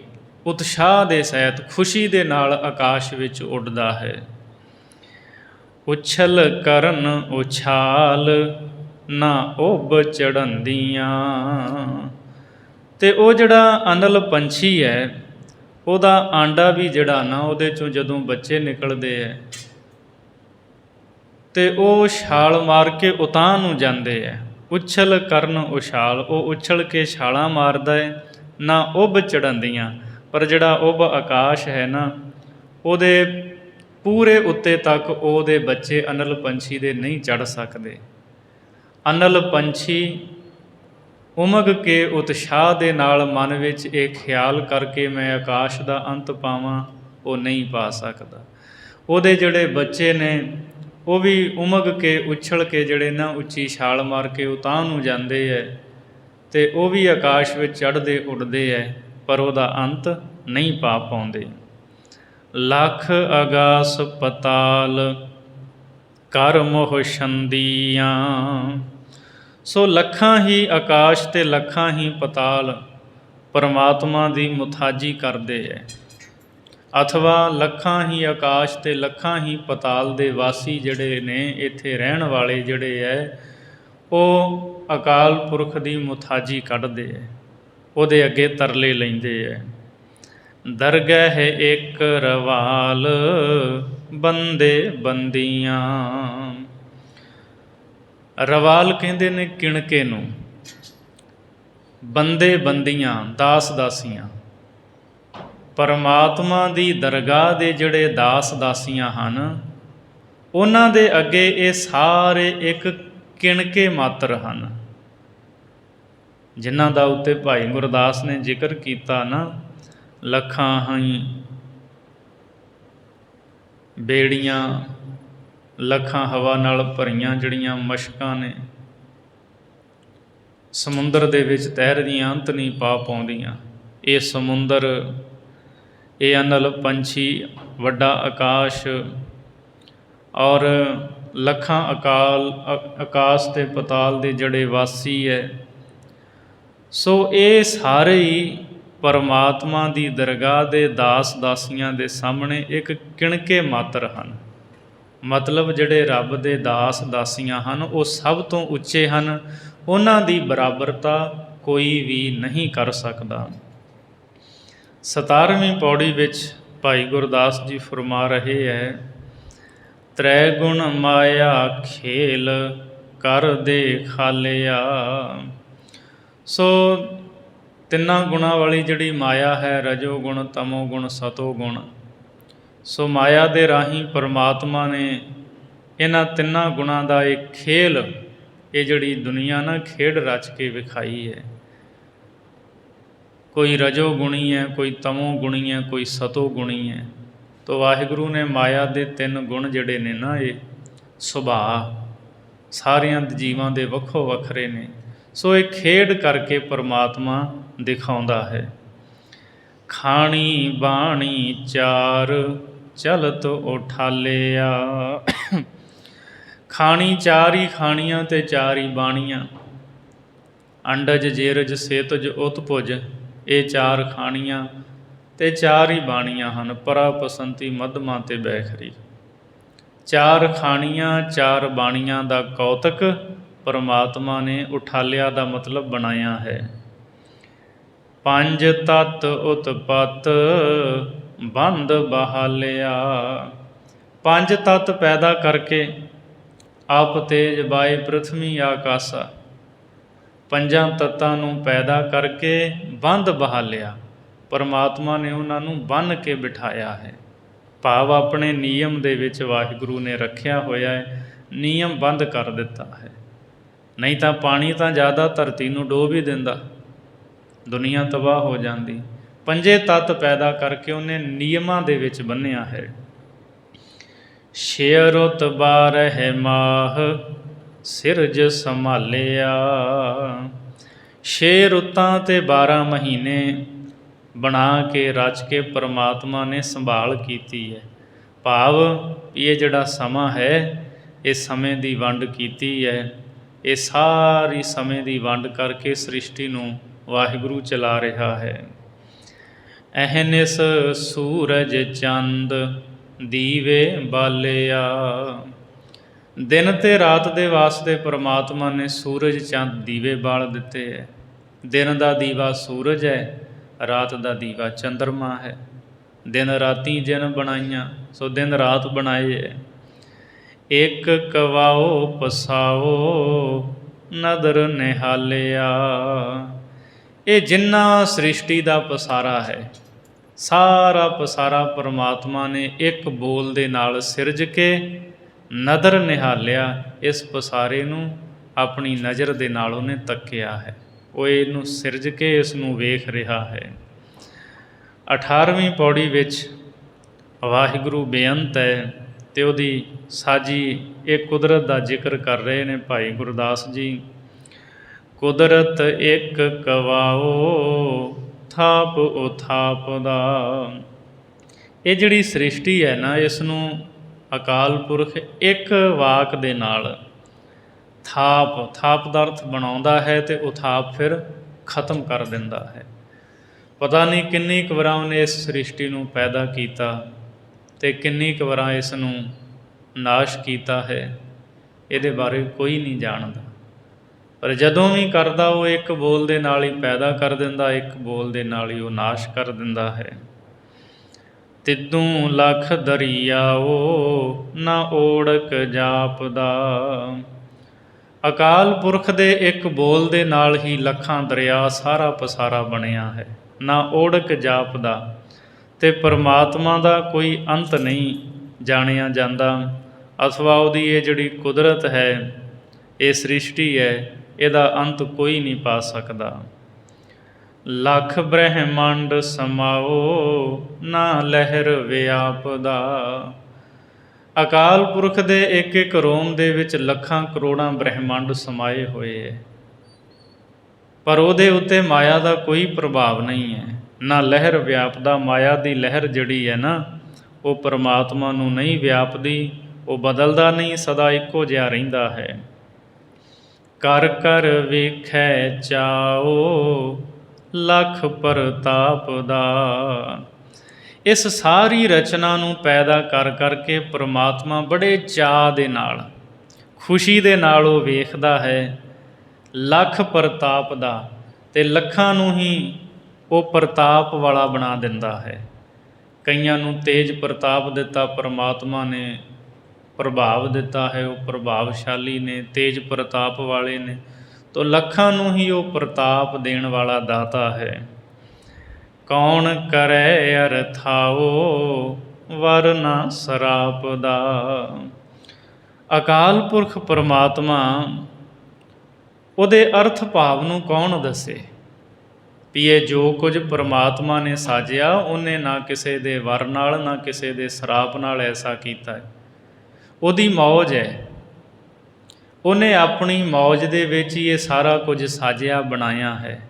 ਉਤਸ਼ਾਹ ਦੇ ਸਹਿਤ, ਖੁਸ਼ੀ ਦੇ ਨਾਲ ਆਕਾਸ਼ ਵਿੱਚ ਉੱਡਦਾ ਹੈ। ਉਛਲ ਕਰਨ ਉਛਾਲ ਨਾ ਉੱਭ ਚੜ੍ਹੰਦੀਆਂ। ਅਤੇ ਉਹ ਜਿਹੜਾ ਅਨਲ ਪੰਛੀ ਹੈ, ਉਹਦਾ ਆਂਡਾ ਵੀ ਜਿਹੜਾ ਨਾ, ਉਹਦੇ 'ਚੋਂ ਜਦੋਂ ਬੱਚੇ ਨਿਕਲਦੇ ਹੈ ਅਤੇ ਉਹ ਛਾਲ ਮਾਰ ਕੇ ਉਤਾਂਹ ਨੂੰ ਜਾਂਦੇ ਹੈ, ਉਛਲ ਕਰਨ ਉਛਾਲ, ਉਹ ਉਛਲ ਕੇ ਛਾਲਾਂ ਮਾਰਦਾ ਹੈ, ਨਾ ਉੱਭ ਚੜ੍ਹਦੀਆਂ। ਪਰ ਜਿਹੜਾ ਉੱਭ ਆਕਾਸ਼ ਹੈ ਨਾ, ਉਹਦੇ ਪੂਰੇ ਉੱਤੇ ਤੱਕ ਉਹਦੇ ਬੱਚੇ ਅਨਲ ਪੰਛੀ ਦੇ ਨਹੀਂ ਚੜ੍ਹ ਸਕਦੇ। ਅਨਲ ਪੰਛੀ ਉਮਗ ਕੇ ਉਤਸ਼ਾਹ ਦੇ ਨਾਲ ਮਨ ਵਿੱਚ ਇਹ ਖਿਆਲ ਕਰਕੇ ਮੈਂ ਆਕਾਸ਼ ਦਾ ਅੰਤ ਪਾਵਾਂ, ਉਹ ਨਹੀਂ ਪਾ ਸਕਦਾ। ਉਹਦੇ ਜਿਹੜੇ ਬੱਚੇ ਨੇ ਉਹ ਵੀ ਉਮਗ ਕੇ ਉਛਲ ਕੇ ਜਿਹੜੇ ਨਾ ਉੱਚੀ ਛਾਲ ਮਾਰ ਕੇ ਉਹ ਤਾਂ ਨੂੰ ਜਾਂਦੇ ਹੈ, ਅਤੇ ਉਹ ਵੀ ਆਕਾਸ਼ ਵਿੱਚ ਚੜ੍ਹਦੇ ਉੱਡਦੇ ਹੈ, ਪਰ ਉਹਦਾ ਅੰਤ ਨਹੀਂ ਪਾ ਪਾਉਂਦੇ। ਲੱਖ ਅਗਾਸ ਪਤਾਲ ਕਰ ਮੋਹ ਛੰਦੀਆਂ, ਸੋ ਲੱਖਾਂ ਹੀ ਆਕਾਸ਼ ਅਤੇ ਲੱਖਾਂ ਹੀ ਪਤਾਲ ਪਰਮਾਤਮਾ ਦੀ ਮੁਥਾਜੀ ਕਰਦੇ ਹੈ। ਅਥਵਾ ਲੱਖਾਂ ਹੀ ਆਕਾਸ਼ ਅਤੇ ਲੱਖਾਂ ਹੀ ਪਤਾਲ ਦੇ ਵਾਸੀ ਜਿਹੜੇ ਨੇ, ਇੱਥੇ ਰਹਿਣ ਵਾਲੇ ਜਿਹੜੇ ਹੈ, ਉਹ ਅਕਾਲ ਪੁਰਖ ਦੀ ਮੁਥਾਜੀ ਕੱਢਦੇ ਹੈ, ਉਹਦੇ ਅੱਗੇ ਤਰਲੇ ਲੈਂਦੇ ਹੈ। ਦਰਗਹਿ ਇੱਕ ਰਵਾਲ ਬੰਦੇ ਬੰਦੀਆਂ, ਰਵਾਲ ਕਹਿੰਦੇ ਨੇ ਕਿਣਕੇ ਨੂੰ, ਬੰਦੇ ਬੰਦੀਆਂ ਦਾਸ ਦਾਸੀਆਂ। ਪਰਮਾਤਮਾ ਦੀ ਦਰਗਾਹ ਦੇ ਜਿਹੜੇ ਦਾਸ ਦਾਸੀਆਂ ਹਨ, ਉਹਨਾਂ ਦੇ ਅੱਗੇ ਇਹ ਸਾਰੇ ਇੱਕ ਕਿਣਕੇ ਮਾਤਰ ਹਨ, ਜਿਨ੍ਹਾਂ ਦਾ ਉੱਤੇ ਭਾਈ ਗੁਰਦਾਸ ਨੇ ਜ਼ਿਕਰ ਕੀਤਾ ਨਾ, ਲੱਖਾਂ ਹੀ ਬੇੜੀਆਂ, ਲੱਖਾਂ ਹਵਾ ਨਾਲ ਭਰੀਆਂ ਜਿਹੜੀਆਂ ਮਸ਼ਕਾਂ ਨੇ, ਸਮੁੰਦਰ ਦੇ ਵਿੱਚ ਤੈਰਦੀਆਂ, ਅੰਤ ਨਹੀਂ ਪਾ ਪਾਉਂਦੀਆਂ। ਇਹ ਸਮੁੰਦਰ, ਇਹ ਅਨਲ ਪੰਛੀ, ਵੱਡਾ ਆਕਾਸ਼ ਔਰ ਲੱਖਾਂ ਆਕਾਸ਼ ਅਤੇ ਪਤਾਲ ਦੇ ਜਿਹੜੇ ਵਾਸੀ ਹੈ, ਸੋ ਇਹ ਸਾਰੇ ਹੀ ਪਰਮਾਤਮਾ ਦੀ ਦਰਗਾਹ ਦੇ ਦਾਸ ਦਾਸੀਆਂ ਦੇ ਸਾਹਮਣੇ ਇੱਕ ਕਿਣਕੇ ਮਾਤਰ ਹਨ। ਮਤਲਬ ਜਿਹੜੇ ਰੱਬ ਦੇ ਦਾਸ ਦਾਸੀਆਂ ਹਨ, ਉਹ ਸਭ ਤੋਂ ਉੱਚੇ ਹਨ, ਉਹਨਾਂ ਦੀ ਬਰਾਬਰਤਾ ਕੋਈ ਵੀ ਨਹੀਂ ਕਰ ਸਕਦਾ। 17ਵੀਂ ਪੌੜੀ ਵਿੱਚ ਭਾਈ ਗੁਰਦਾਸ ਜੀ ਫਰਮਾ ਰਹੇ ਹੈ, ਤ੍ਰੈ ਗੁਣ ਮਾਇਆ ਖੇਲ ਕਰ ਦੇ ਖਾਲਿਆ। ਸੋ ਤਿੰਨਾਂ ਗੁਣਾਂ ਵਾਲੀ ਜਿਹੜੀ ਮਾਇਆ ਹੈ, ਰਜੋ ਗੁਣ, ਤਮੋ ਗੁਣ, ਸਤੋ ਗੁਣ, ਸੋ ਮਾਇਆ ਦੇ ਰਾਹੀਂ ਪਰਮਾਤਮਾ ਨੇ ਇਹਨਾਂ ਤਿੰਨਾਂ ਗੁਣਾਂ ਦਾ ਇੱਕ ਖੇਲ, ਇਹ ਜਿਹੜੀ ਦੁਨੀਆ ਨਾ ਖੇਡ ਰਚ ਕੇ ਵਿਖਾਈ ਹੈ। ਕੋਈ ਰਜੋ ਗੁਣੀ ਹੈ, ਕੋਈ ਤਮੋ ਗੁਣੀ ਹੈ, ਕੋਈ ਸਤੋ ਗੁਣੀ ਹੈ। ਤੋ ਵਾਹਿਗੁਰੂ ਨੇ ਮਾਇਆ ਦੇ ਤਿੰਨ ਗੁਣ ਜਿਹੜੇ ਨੇ ਨਾ, ਇਹ ਸੁਭਾਅ ਸਾਰਿਆਂ ਜੀਵਾਂ ਦੇ ਵੱਖੋ ਵੱਖਰੇ ਨੇ, ਸੋ ਇਹ ਖੇਡ ਕਰਕੇ ਪਰਮਾਤਮਾ ਦਿਖਾਉਂਦਾ ਹੈ। ਖਾਣੀ ਬਾਣੀ ਚਾਰ ਚਲਤ ਉਠਾਲਿਆ, ਖਾਣੀ ਚਾਰ ਹੀ ਖਾਣੀਆਂ ਅਤੇ ਚਾਰ ਹੀ ਬਾਣੀਆਂ, ਅੰਡਜ ਜੇਰਜ ਸੇਤਜ ਉਤਪੁਜ, ਇਹ ਚਾਰ ਖਾਣੀਆਂ ਅਤੇ ਚਾਰ ਹੀ ਬਾਣੀਆਂ ਹਨ। ਪਰਾ ਪਸੰਤੀ ਮੱਧਮਾ ਅਤੇ ਬੈਖਰੀ, ਚਾਰ ਖਾਣੀਆਂ ਚਾਰ ਬਾਣੀਆਂ ਦਾ ਕੌਤਕ ਪਰਮਾਤਮਾ ਨੇ ਉਠਾਲਿਆ ਦਾ ਮਤਲਬ ਬਣਾਇਆ ਹੈ। ਪੰਜ ਤੱਤ ਉਤਪਤ ਬੰਦ ਬਹਾਲਿਆ, ਪੰਜ ਤੱਤ ਪੈਦਾ ਕਰਕੇ ਆਪ ਤੇਜ ਬਾਏ ਪ੍ਰਿਥਵੀ ਆਕਾਸਾ, ਪੰਜਾਂ ਤੱਤਾਂ ਨੂੰ ਪੈਦਾ ਕਰਕੇ ਬੰਦ ਬਹਾਲਿਆ, ਪਰਮਾਤਮਾ ਨੇ ਉਹਨਾਂ ਨੂੰ ਬੰਨ੍ਹ ਕੇ ਬਿਠਾਇਆ ਹੈ। ਭਾਵ ਆਪਣੇ ਨਿਯਮ ਦੇ ਵਿੱਚ ਵਾਹਿਗੁਰੂ ਨੇ ਰੱਖਿਆ ਹੋਇਆ ਹੈ, ਨਿਯਮ ਬੰਦ ਕਰ ਦਿੱਤਾ ਹੈ। ਨਹੀਂ ਤਾਂ ਪਾਣੀ ਤਾਂ ਜ਼ਿਆਦਾ ਧਰਤੀ ਨੂੰ ਡੋਬ ਹੀ ਦਿੰਦਾ, ਦੁਨੀਆ ਤਬਾਹ ਹੋ ਜਾਂਦੀ। ਪੰਜੇ ਤੱਤ ਪੈਦਾ ਕਰਕੇ ਉਹਨੇ ਨਿਯਮਾਂ ਦੇ ਵਿੱਚ ਬੰਨ੍ਹਿਆ ਹੈ। ਛੇ ਰੁੱਤ ਬਾਰਹਿ ਮਾਹ ਸਿਰਜ ਸੰਭਾਲਿਆ, 6 ਰੁੱਤਾਂ ਅਤੇ 12 ਮਹੀਨੇ ਬਣਾ ਕੇ ਰਚ ਕੇ ਪਰਮਾਤਮਾ ਨੇ ਸੰਭਾਲ ਕੀਤੀ ਹੈ। ਭਾਵ ਇਹ ਜਿਹੜਾ ਸਮਾਂ ਹੈ, ਇਹ ਸਮੇਂ ਦੀ ਵੰਡ ਕੀਤੀ ਹੈ। ਇਹ ਸਾਰੀ ਸਮੇਂ ਦੀ ਵੰਡ ਕਰਕੇ ਸ੍ਰਿਸ਼ਟੀ ਨੂੰ ਵਾਹਿਗੁਰੂ ਚਲਾ ਰਿਹਾ ਹੈ। ਅਹਨਿਸ ਸੂਰਜ ਚੰਦ ਦੀਵੇ ਬਾਲਿਆ, ਦਿਨ ਅਤੇ ਰਾਤ ਦੇ ਵਾਸਤੇ ਪਰਮਾਤਮਾ ਨੇ ਸੂਰਜ ਚੰਦ ਦੀਵੇ ਬਾਲ ਦਿੱਤੇ ਹੈ। ਦਿਨ ਦਾ ਦੀਵਾ ਸੂਰਜ ਹੈ, ਰਾਤ ਦਾ ਦੀਵਾ ਚੰਦਰਮਾ ਹੈ। ਦਿਨ ਰਾਤੀ ਜਿਨ ਬਣਾਈਆਂ, ਸੋ ਦਿਨ ਰਾਤ ਬਣਾਏ ਹੈ। ਇੱਕ ਕਵਾਓ ਪਸਾਓ ਨਦਰ ਨਿਹਾਲਿਆ। ਇਹ ਜਿੰਨਾ ਸ੍ਰਿਸ਼ਟੀ ਦਾ ਪਸਾਰਾ ਹੈ, ਸਾਰਾ ਪਸਾਰਾ ਪਰਮਾਤਮਾ ਨੇ ਇੱਕ ਬੋਲ ਦੇ ਨਾਲ ਸਿਰਜ ਕੇ ਨਦਰ ਨਿਹਾਲਿਆ। ਇਸ ਪਸਾਰੇ ਨੂੰ ਆਪਣੀ ਨਜ਼ਰ ਦੇ ਨਾਲ ਉਹਨੇ ਤੱਕਿਆ ਹੈ। ਉਹ ਇਹਨੂੰ ਸਿਰਜ ਕੇ ਇਸ ਨੂੰ ਵੇਖ ਰਿਹਾ ਹੈ। 18ਵੀਂ ਪੌੜੀ ਵਿੱਚ ਵਾਹਿਗੁਰੂ ਬੇਅੰਤ ਹੈ ਅਤੇ ਉਹਦੀ ਸਾਜੀ ਇਹ ਕੁਦਰਤ ਦਾ ਜ਼ਿਕਰ ਕਰ ਰਹੇ ਨੇ ਭਾਈ ਗੁਰਦਾਸ ਜੀ। ਕੁਦਰਤ ਇੱਕ ਕਵਾਓ ਥਾਪ ਉਥਾਪ ਦਾ। ਇਹ ਜਿਹੜੀ ਸ੍ਰਿਸ਼ਟੀ ਹੈ ਨਾ, ਇਸ ਨੂੰ ਅਕਾਲ ਪੁਰਖ ਇੱਕ ਵਾਕ ਦੇ ਨਾਲ ਥਾਪ ਦਾ ਅਰਥ ਬਣਾਉਂਦਾ ਹੈ ਅਤੇ ਉਥਾਪ ਫਿਰ ਖਤਮ ਕਰ ਦਿੰਦਾ ਹੈ। ਪਤਾ ਨਹੀਂ ਕਿੰਨੀ ਕੁ ਵਾਰਾਂ ਉਹਨੇ ਇਸ ਸ੍ਰਿਸ਼ਟੀ ਨੂੰ ਪੈਦਾ ਕੀਤਾ ਅਤੇ ਕਿੰਨੀ ਕੁ ਵਾਰਾਂ ਇਸ ਨੂੰ ਨਾਸ਼ ਕੀਤਾ ਹੈ, ਇਹਦੇ ਬਾਰੇ ਕੋਈ ਨਹੀਂ ਜਾਣਦਾ। ਪਰ ਜਦੋਂ ਵੀ ਕਰਦਾ ਉਹ ਇੱਕ ਬੋਲ ਦੇ ਨਾਲ ਹੀ ਪੈਦਾ ਕਰ ਦਿੰਦਾ, ਇੱਕ ਬੋਲ ਦੇ ਨਾਲ ਹੀ ਉਹ ਨਾਸ਼ ਕਰ ਦਿੰਦਾ ਹੈ। ਤਿੱਦੂ ਲੱਖ ਦਰਿਆਓ ਨਾ ਓੜਕ ਜਾਪਦਾ। ਅਕਾਲ ਪੁਰਖ ਦੇ ਇੱਕ ਬੋਲ ਦੇ ਨਾਲ ਹੀ ਲੱਖਾਂ ਦਰਿਆ ਸਾਰਾ ਪਸਾਰਾ ਬਣਿਆ ਹੈ, ਨਾ ਓੜਕ ਜਾਪਦਾ। ਅਤੇ ਪਰਮਾਤਮਾ ਦਾ ਕੋਈ ਅੰਤ ਨਹੀਂ ਜਾਣਿਆ ਜਾਂਦਾ, ਅਥਵਾ ਉਹਦੀ ਇਹ ਜਿਹੜੀ ਕੁਦਰਤ ਹੈ, ਇਹ ਸ੍ਰਿਸ਼ਟੀ ਹੈ, ਇਹਦਾ ਅੰਤ ਕੋਈ ਨਹੀਂ ਪਾ ਸਕਦਾ। ਲੱਖ ਬ੍ਰਹਿਮੰਡ ਸਮਾਓ ਨਾ ਲਹਿਰ ਵਿਆਪਦਾ। ਅਕਾਲ ਪੁਰਖ ਦੇ ਇੱਕ ਇੱਕ ਰੋਮ ਦੇ ਵਿੱਚ ਲੱਖਾਂ ਕਰੋੜਾਂ ਬ੍ਰਹਿਮੰਡ ਸਮਾਏ ਹੋਏ ਹੈ, ਪਰ ਉਹਦੇ ਉੱਤੇ ਮਾਇਆ ਦਾ ਕੋਈ ਪ੍ਰਭਾਵ ਨਹੀਂ ਹੈ, ਨਾ ਲਹਿਰ ਵਿਆਪਦਾ। ਮਾਇਆ ਦੀ ਲਹਿਰ ਜਿਹੜੀ ਹੈ ਨਾ, ਉਹ ਪਰਮਾਤਮਾ ਨੂੰ ਨਹੀਂ ਵਿਆਪਦੀ, ਉਹ ਬਦਲਦਾ ਨਹੀਂ, ਸਦਾ ਇੱਕੋ ਜਿਹਾ ਰਹਿੰਦਾ ਹੈ। ਕਰ ਕਰ ਵੇਖੈ ਚਾਓ ਲੱਖ ਪ੍ਰਤਾਪ ਦਾ। ਇਸ ਸਾਰੀ ਰਚਨਾ ਨੂੰ ਪੈਦਾ ਕਰ ਕਰਕੇ ਪਰਮਾਤਮਾ ਬੜੇ ਚਾਅ ਦੇ ਨਾਲ, ਖੁਸ਼ੀ ਦੇ ਨਾਲ ਉਹ ਵੇਖਦਾ ਹੈ ਲੱਖ ਪ੍ਰਤਾਪ ਦਾ, ਅਤੇ ਲੱਖਾਂ ਨੂੰ ਹੀ ਉਹ ਪ੍ਰਤਾਪ ਵਾਲਾ ਬਣਾ ਦਿੰਦਾ ਹੈ। ਕਈਆਂ ਨੂੰ ਤੇਜ ਪ੍ਰਤਾਪ ਦਿੱਤਾ ਪਰਮਾਤਮਾ ਨੇ, ਪ੍ਰਭਾਵ ਦਿੱਤਾ ਹੈ, ਉਹ ਪ੍ਰਭਾਵਸ਼ਾਲੀ ਨੇ, ਤੇਜ ਪ੍ਰਤਾਪ ਵਾਲੇ ਨੇ, ਤਾਂ ਲੱਖਾਂ ਨੂੰ ਹੀ ਉਹ ਪ੍ਰਤਾਪ ਦੇਣ ਵਾਲਾ ਦਾਤਾ ਹੈ। ਕੌਣ ਕਰੈ ਅਰਥਾਓ ਵਰ ਨਾ ਸਰਾਪ ਦਾ। ਅਕਾਲ ਪੁਰਖ ਪਰਮਾਤਮਾ, ਉਹਦੇ ਅਰਥ ਭਾਵ ਨੂੰ ਕੌਣ ਦੱਸੇ ਵੀ ਇਹ ਜੋ ਕੁਝ ਪਰਮਾਤਮਾ ਨੇ ਸਾਜਿਆ, ਉਹਨੇ ਨਾ ਕਿਸੇ ਦੇ ਵਰ ਨਾਲ ਨਾ ਕਿਸੇ ਦੇ ਸਰਾਪ ਨਾਲ ਐਸਾ ਕੀਤਾ ਹੈ। ਉਹਦੀ ਮੌਜ ਹੈ, ਉਹਨੇ ਆਪਣੀ ਮੌਜ ਦੇ ਵਿੱਚ ਹੀ ਇਹ ਸਾਰਾ ਕੁਝ ਸਾਜਿਆ ਬਣਾਇਆ ਹੈ।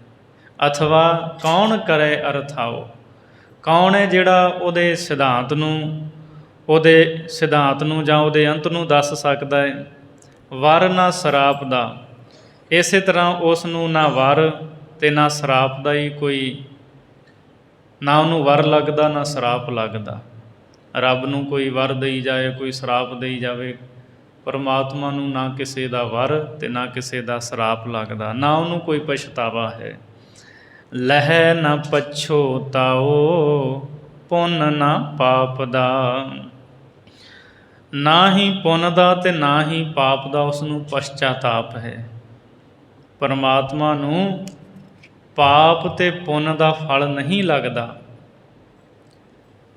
ਅਥਵਾ ਕੌਣ ਕਰੇ ਅਰਥਾਓ, ਕੌਣ ਹੈ ਜਿਹੜਾ ਉਹਦੇ ਸਿਧਾਂਤ ਨੂੰ ਜਾਂ ਉਹਦੇ ਅੰਤ ਨੂੰ ਦੱਸ ਸਕਦਾ ਹੈ। ਵਰ ਨਾ ਸਰਾਪ ਦਾ। ਇਸੇ ਤਰ੍ਹਾਂ ਉਸ ਨੂੰ ਨਾ ਵਰ ਅਤੇ ਨਾ ਸਰਾਪ ਦਾ ਹੀ ਕੋਈ, ਨਾ ਉਹਨੂੰ ਵਰ ਲੱਗਦਾ ਨਾ ਸਰਾਪ ਲੱਗਦਾ। ਰੱਬ ਨੂੰ ਕੋਈ ਵਰ ਦੇਈ ਜਾਏ, ਕੋਈ ਸਰਾਪ ਦੇਈ ਜਾਵੇ, ਪਰਮਾਤਮਾ ਨੂੰ ਨਾ ਕਿਸੇ ਦਾ ਵਰ ਅਤੇ ਨਾ ਕਿਸੇ ਦਾ ਸਰਾਪ ਲੱਗਦਾ, ਨਾ ਉਹਨੂੰ ਕੋਈ ਪਛਤਾਵਾ ਹੈ। ਲਹੈ ਨਾ ਪਛੋਤਾਓ ਪੁੰਨ ਨਾ ਪਾਪ ਦਾ। ਨਾ ਹੀ ਪੁੰਨ ਦਾ ਅਤੇ ਨਾ ਹੀ ਪਾਪ ਦਾ ਉਸ ਨੂੰ ਪਛਚਾਤਾਪ ਹੈ। ਪਰਮਾਤਮਾ ਨੂੰ ਪਾਪ ਅਤੇ ਪੁੰਨ ਦਾ ਫਲ ਨਹੀਂ ਲੱਗਦਾ।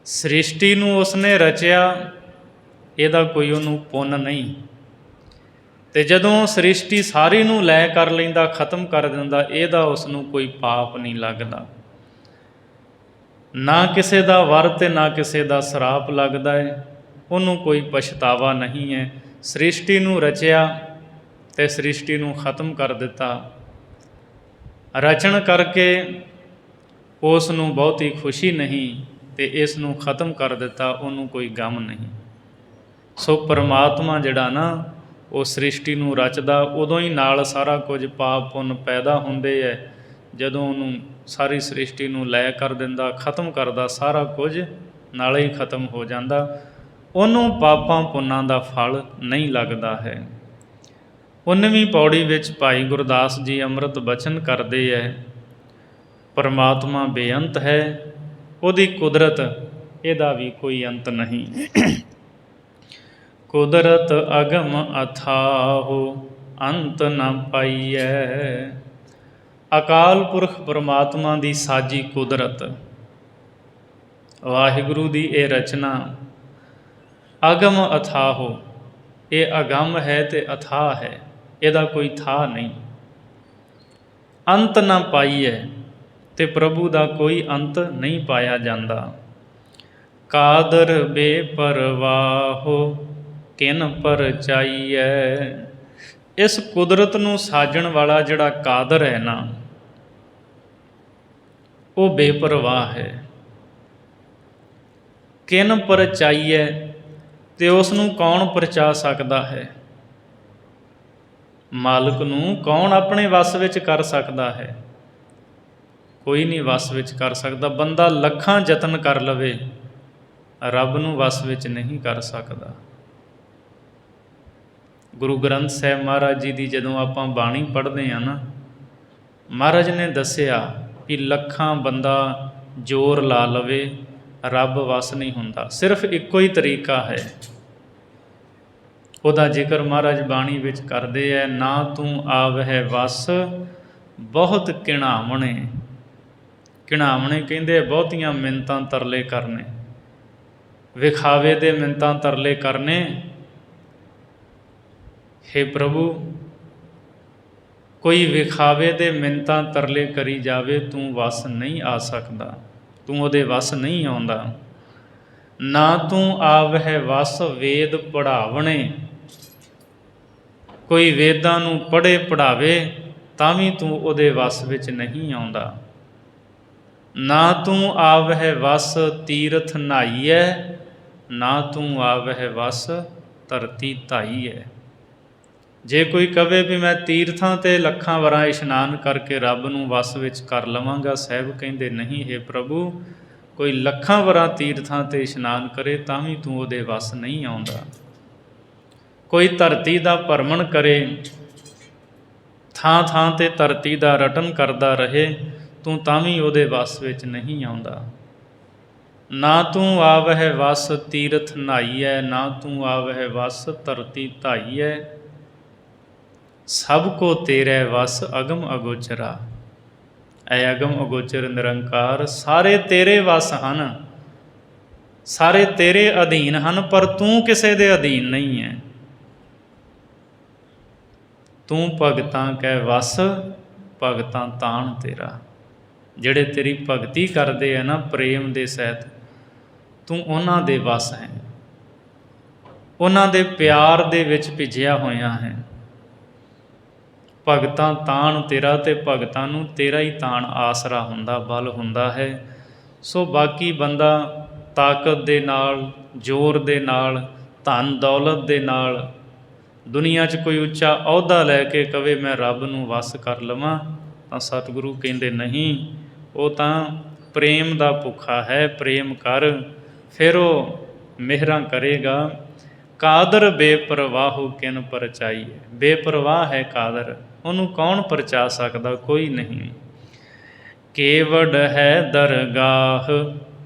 ਸ੍ਰਿਸ਼ਟੀ ਨੂੰ ਉਸਨੇ ਰਚਿਆ, ਇਹਦਾ ਕੋਈ ਉਹਨੂੰ ਪੁੰਨ ਨਹੀਂ, ਅਤੇ ਜਦੋਂ ਸ੍ਰਿਸ਼ਟੀ ਸਾਰੀ ਨੂੰ ਲੈ ਕਰ ਲੈਂਦਾ, ਖਤਮ ਕਰ ਦਿੰਦਾ, ਇਹਦਾ ਉਸ ਨੂੰ ਕੋਈ ਪਾਪ ਨਹੀਂ ਲੱਗਦਾ। ਨਾ ਕਿਸੇ ਦਾ ਵਰ ਅਤੇ ਨਾ ਕਿਸੇ ਦਾ ਸਰਾਪ ਲੱਗਦਾ ਹੈ, ਉਹਨੂੰ ਕੋਈ ਪਛਤਾਵਾ ਨਹੀਂ ਹੈ। ਸ੍ਰਿਸ਼ਟੀ ਨੂੰ ਰਚਿਆ ਅਤੇ ਸ੍ਰਿਸ਼ਟੀ ਨੂੰ ਖਤਮ ਕਰ ਦਿੱਤਾ। ਰਚਣ ਕਰਕੇ ਉਸ ਨੂੰ ਬਹੁਤੀ ਖੁਸ਼ੀ ਨਹੀਂ ਅਤੇ ਇਸ ਨੂੰ ਖਤਮ ਕਰ ਦਿੱਤਾ, ਉਹਨੂੰ ਕੋਈ ਗਮ ਨਹੀਂ। ਸੋ ਪਰਮਾਤਮਾ ਜਿਹੜਾ ਨਾ, ਉਹ ਸ੍ਰਿਸ਼ਟੀ ਨੂੰ ਰਚਦਾ, ਉਦੋਂ ਹੀ ਨਾਲ ਸਾਰਾ ਕੁਝ ਪਾਪ ਪੁੰਨ ਪੈਦਾ ਹੁੰਦੇ ਹੈ। ਜਦੋਂ ਉਹਨੂੰ ਸਾਰੀ ਸ੍ਰਿਸ਼ਟੀ ਨੂੰ ਲੈ ਕਰ ਦਿੰਦਾ, ਖਤਮ ਕਰਦਾ, ਸਾਰਾ ਕੁਝ ਨਾਲੇ ਹੀ ਖਤਮ ਹੋ ਜਾਂਦਾ, ਉਹਨੂੰ ਪਾਪਾਂ ਪੁੰਨਾਂ ਦਾ ਫਲ ਨਹੀਂ ਲੱਗਦਾ ਹੈ। 19ਵੀਂ ਪੌੜੀ ਵਿੱਚ ਭਾਈ ਗੁਰਦਾਸ ਜੀ ਅੰਮ੍ਰਿਤ ਬਚਨ ਕਰਦੇ ਹੈ, ਪਰਮਾਤਮਾ ਬੇਅੰਤ ਹੈ, ਉਹਦੀ ਕੁਦਰਤ, ਇਹਦਾ ਵੀ ਕੋਈ ਅੰਤ ਨਹੀਂ। ਕੁਦਰਤ ਅਗਮ ਅਥਾਹੋ ਅੰਤ ਨਾ ਪਾਈਐ। ਅਕਾਲ ਪੁਰਖ ਪਰਮਾਤਮਾ ਦੀ ਸਾਜੀ ਕੁਦਰਤ, ਵਾਹਿਗੁਰੂ ਦੀ ਇਹ ਰਚਨਾ ਅਗਮ ਅਥਾਹੋ, ਇਹ ਅਗੰਮ ਹੈ ਤੇ ਅਥਾਹ ਹੈ, ਇਹਦਾ ਕੋਈ ਥਾਹ ਨਹੀਂ। ਅੰਤ ਨਾ ਪਾਈਐ, ਤੇ ਪ੍ਰਭੂ ਦਾ ਕੋਈ ਅੰਤ ਨਹੀਂ ਪਾਇਆ ਜਾਂਦਾ। ਕਾਦਰ ਬੇਪਰਵਾਹੋ ਕਿਨ ਪਰਚਾਈਐ। ਇਸ ਕੁਦਰਤ ਨੂੰ ਸਾਜਣ ਵਾਲਾ ਜਿਹੜਾ ਕਾਦਰ ਹੈ ਨਾ, ਉਹ ਬੇਪਰਵਾਹ ਹੈ। ਕਿਨ ਪਰਚਾਈਐ, ਤੇ ਉਸ ਨੂੰ ਕੌਣ ਪਰਚਾ ਸਕਦਾ ਹੈ? ਮਾਲਕ ਨੂੰ ਕੌਣ ਆਪਣੇ ਵੱਸ ਵਿੱਚ ਕਰ ਸਕਦਾ ਹੈ? ਕੋਈ ਨਹੀਂ ਵੱਸ ਵਿੱਚ ਕਰ ਸਕਦਾ। ਬੰਦਾ ਲੱਖਾਂ ਯਤਨ ਕਰ ਲਵੇ, ਰੱਬ ਨੂੰ ਵੱਸ ਵਿੱਚ ਨਹੀਂ ਕਰ ਸਕਦਾ। ਗੁਰੂ ਗ੍ਰੰਥ ਸਾਹਿਬ ਮਹਾਰਾਜ ਜੀ ਦੀ ਜਦੋਂ ਆਪਾਂ ਬਾਣੀ ਪੜ੍ਹਦੇ ਹਾਂ ਨਾ, ਮਹਾਰਾਜ ਨੇ ਦੱਸਿਆ ਕਿ ਲੱਖਾਂ ਬੰਦਾ ਜ਼ੋਰ ਲਾ ਲਵੇ, ਰੱਬ ਵੱਸ ਨਹੀਂ ਹੁੰਦਾ। ਸਿਰਫ ਇੱਕੋ ਹੀ ਤਰੀਕਾ ਹੈ, ਉਹਦਾ ਜ਼ਿਕਰ ਮਹਾਰਾਜ ਬਾਣੀ ਵਿੱਚ ਕਰਦੇ ਹੈ। ਨਾ ਤੂੰ ਆਵਹਿ ਵੱਸ ਬਹੁਤ ਘਿਣਾਵਣੇ। ਘਿਣਾਵਣੇ ਕਹਿੰਦੇ ਬਹੁਤੀਆਂ ਮਿੰਨਤਾਂ ਤਰਲੇ ਕਰਨੇ, ਵਿਖਾਵੇ ਦੇ ਮਿੰਨਤਾਂ ਤਰਲੇ ਕਰਨੇ। ਹੇ ਪ੍ਰਭੂ, ਕੋਈ ਵਿਖਾਵੇ ਦੇ ਮਿੰਨਤਾਂ ਤਰਲੇ ਕਰੀ ਜਾਵੇ, ਤੂੰ ਵੱਸ ਨਹੀਂ ਆ ਸਕਦਾ, ਤੂੰ ਉਹਦੇ ਵੱਸ ਨਹੀਂ ਆਉਂਦਾ। ਨਾ ਤੂੰ ਆਵਹਿ ਵੱਸ ਵੇਦ ਪੜ੍ਹਾਵਣੇ। ਕੋਈ ਵੇਦਾਂ ਨੂੰ ਪੜ੍ਹੇ ਪੜ੍ਹਾਵੇ ਤਾਂ ਵੀ ਤੂੰ ਉਹਦੇ ਵੱਸ ਵਿੱਚ ਨਹੀਂ ਆਉਂਦਾ। ਨਾ ਤੂੰ ਆਵਹਿ ਵੱਸ ਤੀਰਥ ਨਹਾਈਐ, ਨਾ ਤੂੰ ਆਵਹਿ ਵੱਸ ਧਰਤੀ ਧਾਈਐ। ਜੇ ਕੋਈ ਕਵੇ ਵੀ ਮੈਂ ਤੀਰਥਾਂ 'ਤੇ ਲੱਖਾਂ ਵਾਰਾਂ ਇਸ਼ਨਾਨ ਕਰਕੇ ਰੱਬ ਨੂੰ ਵੱਸ ਵਿੱਚ ਕਰ ਲਵਾਂਗਾ, ਸਾਹਿਬ ਕਹਿੰਦੇ ਨਹੀਂ। ਹੈ ਪ੍ਰਭੂ, ਕੋਈ ਲੱਖਾਂ ਵਾਰਾਂ ਤੀਰਥਾਂ 'ਤੇ ਇਸ਼ਨਾਨ ਕਰੇ ਤਾਂ ਵੀ ਤੂੰ ਉਹਦੇ ਵੱਸ ਨਹੀਂ ਆਉਂਦਾ। ਕੋਈ ਧਰਤੀ ਦਾ ਭਰਮਣ ਕਰੇ, ਥਾਂ ਥਾਂ 'ਤੇ ਧਰਤੀ ਦਾ ਰਟਨ ਕਰਦਾ ਰਹੇ, ਤੂੰ ਤਾਂ ਵੀ ਉਹਦੇ ਵੱਸ ਵਿੱਚ ਨਹੀਂ ਆਉਂਦਾ। ਨਾ ਤੂੰ ਆਵਹਿ ਵੱਸ ਤੀਰਥ ਨਹਾਈਐ, ਨਾ ਤੂੰ ਆਵਹਿ ਵੱਸ ਧਰਤੀ ਧਾਈਐ। ਸਭ ਕੋ ਤੇਰੇ ਵੱਸ ਅਗਮ ਅਗੋਚਰਾ। ਐ ਅਗਮ ਅਗੋਚਰ ਨਿਰੰਕਾਰ, ਸਾਰੇ ਤੇਰੇ ਵੱਸ ਹਨ, ਸਾਰੇ ਤੇਰੇ ਅਧੀਨ ਹਨ, ਪਰ ਤੂੰ ਕਿਸੇ ਦੇ ਅਧੀਨ ਨਹੀਂ ਹੈ। ਤੂੰ ਭਗਤਾਂ ਕੈ ਵੱਸ, ਭਗਤਾਂ ਤਾਣ ਤੇਰਾ। ਜਿਹੜੇ ਤੇਰੀ ਭਗਤੀ ਕਰਦੇ ਆ ਨਾ ਪ੍ਰੇਮ ਦੇ ਸਹਿਤ, ਤੂੰ ਉਹਨਾਂ ਦੇ ਵੱਸ ਹੈ, ਉਹਨਾਂ ਦੇ ਪਿਆਰ ਦੇ ਵਿੱਚ ਭਿੱਜਿਆ ਹੋਇਆ ਹੈ। ਭਗਤਾਂ ਤਾਣ ਤੇਰਾ, ਤੇ ਭਗਤਾਂ ਨੂੰ ਤੇਰਾ ਹੀ ਤਾਣ ਆਸਰਾ ਹੁੰਦਾ, ਬਲ ਹੁੰਦਾ ਹੈ। ਸੋ ਬਾਕੀ ਬੰਦਾ ਤਾਕਤ ਦੇ ਨਾਲ, ਜ਼ੋਰ ਦੇ ਨਾਲ, ਧਨ ਦੌਲਤ ਦੇ ਨਾਲ ਦੁਨੀਆ 'ਚ ਕੋਈ ਉੱਚਾ ਅਹੁਦਾ ਲੈ ਕੇ ਕਵੇ ਮੈਂ ਰੱਬ ਨੂੰ ਵੱਸ ਕਰ ਲਵਾਂ, ਤਾਂ ਸਤਿਗੁਰੂ ਕਹਿੰਦੇ ਨਹੀਂ, ਉਹ ਤਾਂ ਪ੍ਰੇਮ ਦਾ ਭੁੱਖਾ ਹੈ। ਪ੍ਰੇਮ ਕਰ, ਫਿਰ ਉਹ ਮਿਹਰਾਂ ਕਰੇਗਾ। ਕਾਦਰ ਬੇਪਰਵਾਹੋ ਕਿਨ ਪਰਚਾਈਐ। ਬੇਪਰਵਾਹ ਹੈ ਕਾਦਰ, ਉਹਨੂੰ ਕੌਣ ਪਰਚਾ ਸਕਦਾ? ਕੋਈ ਨਹੀਂ। ਕੇਵਡ ਹੈ ਦਰਗਾਹ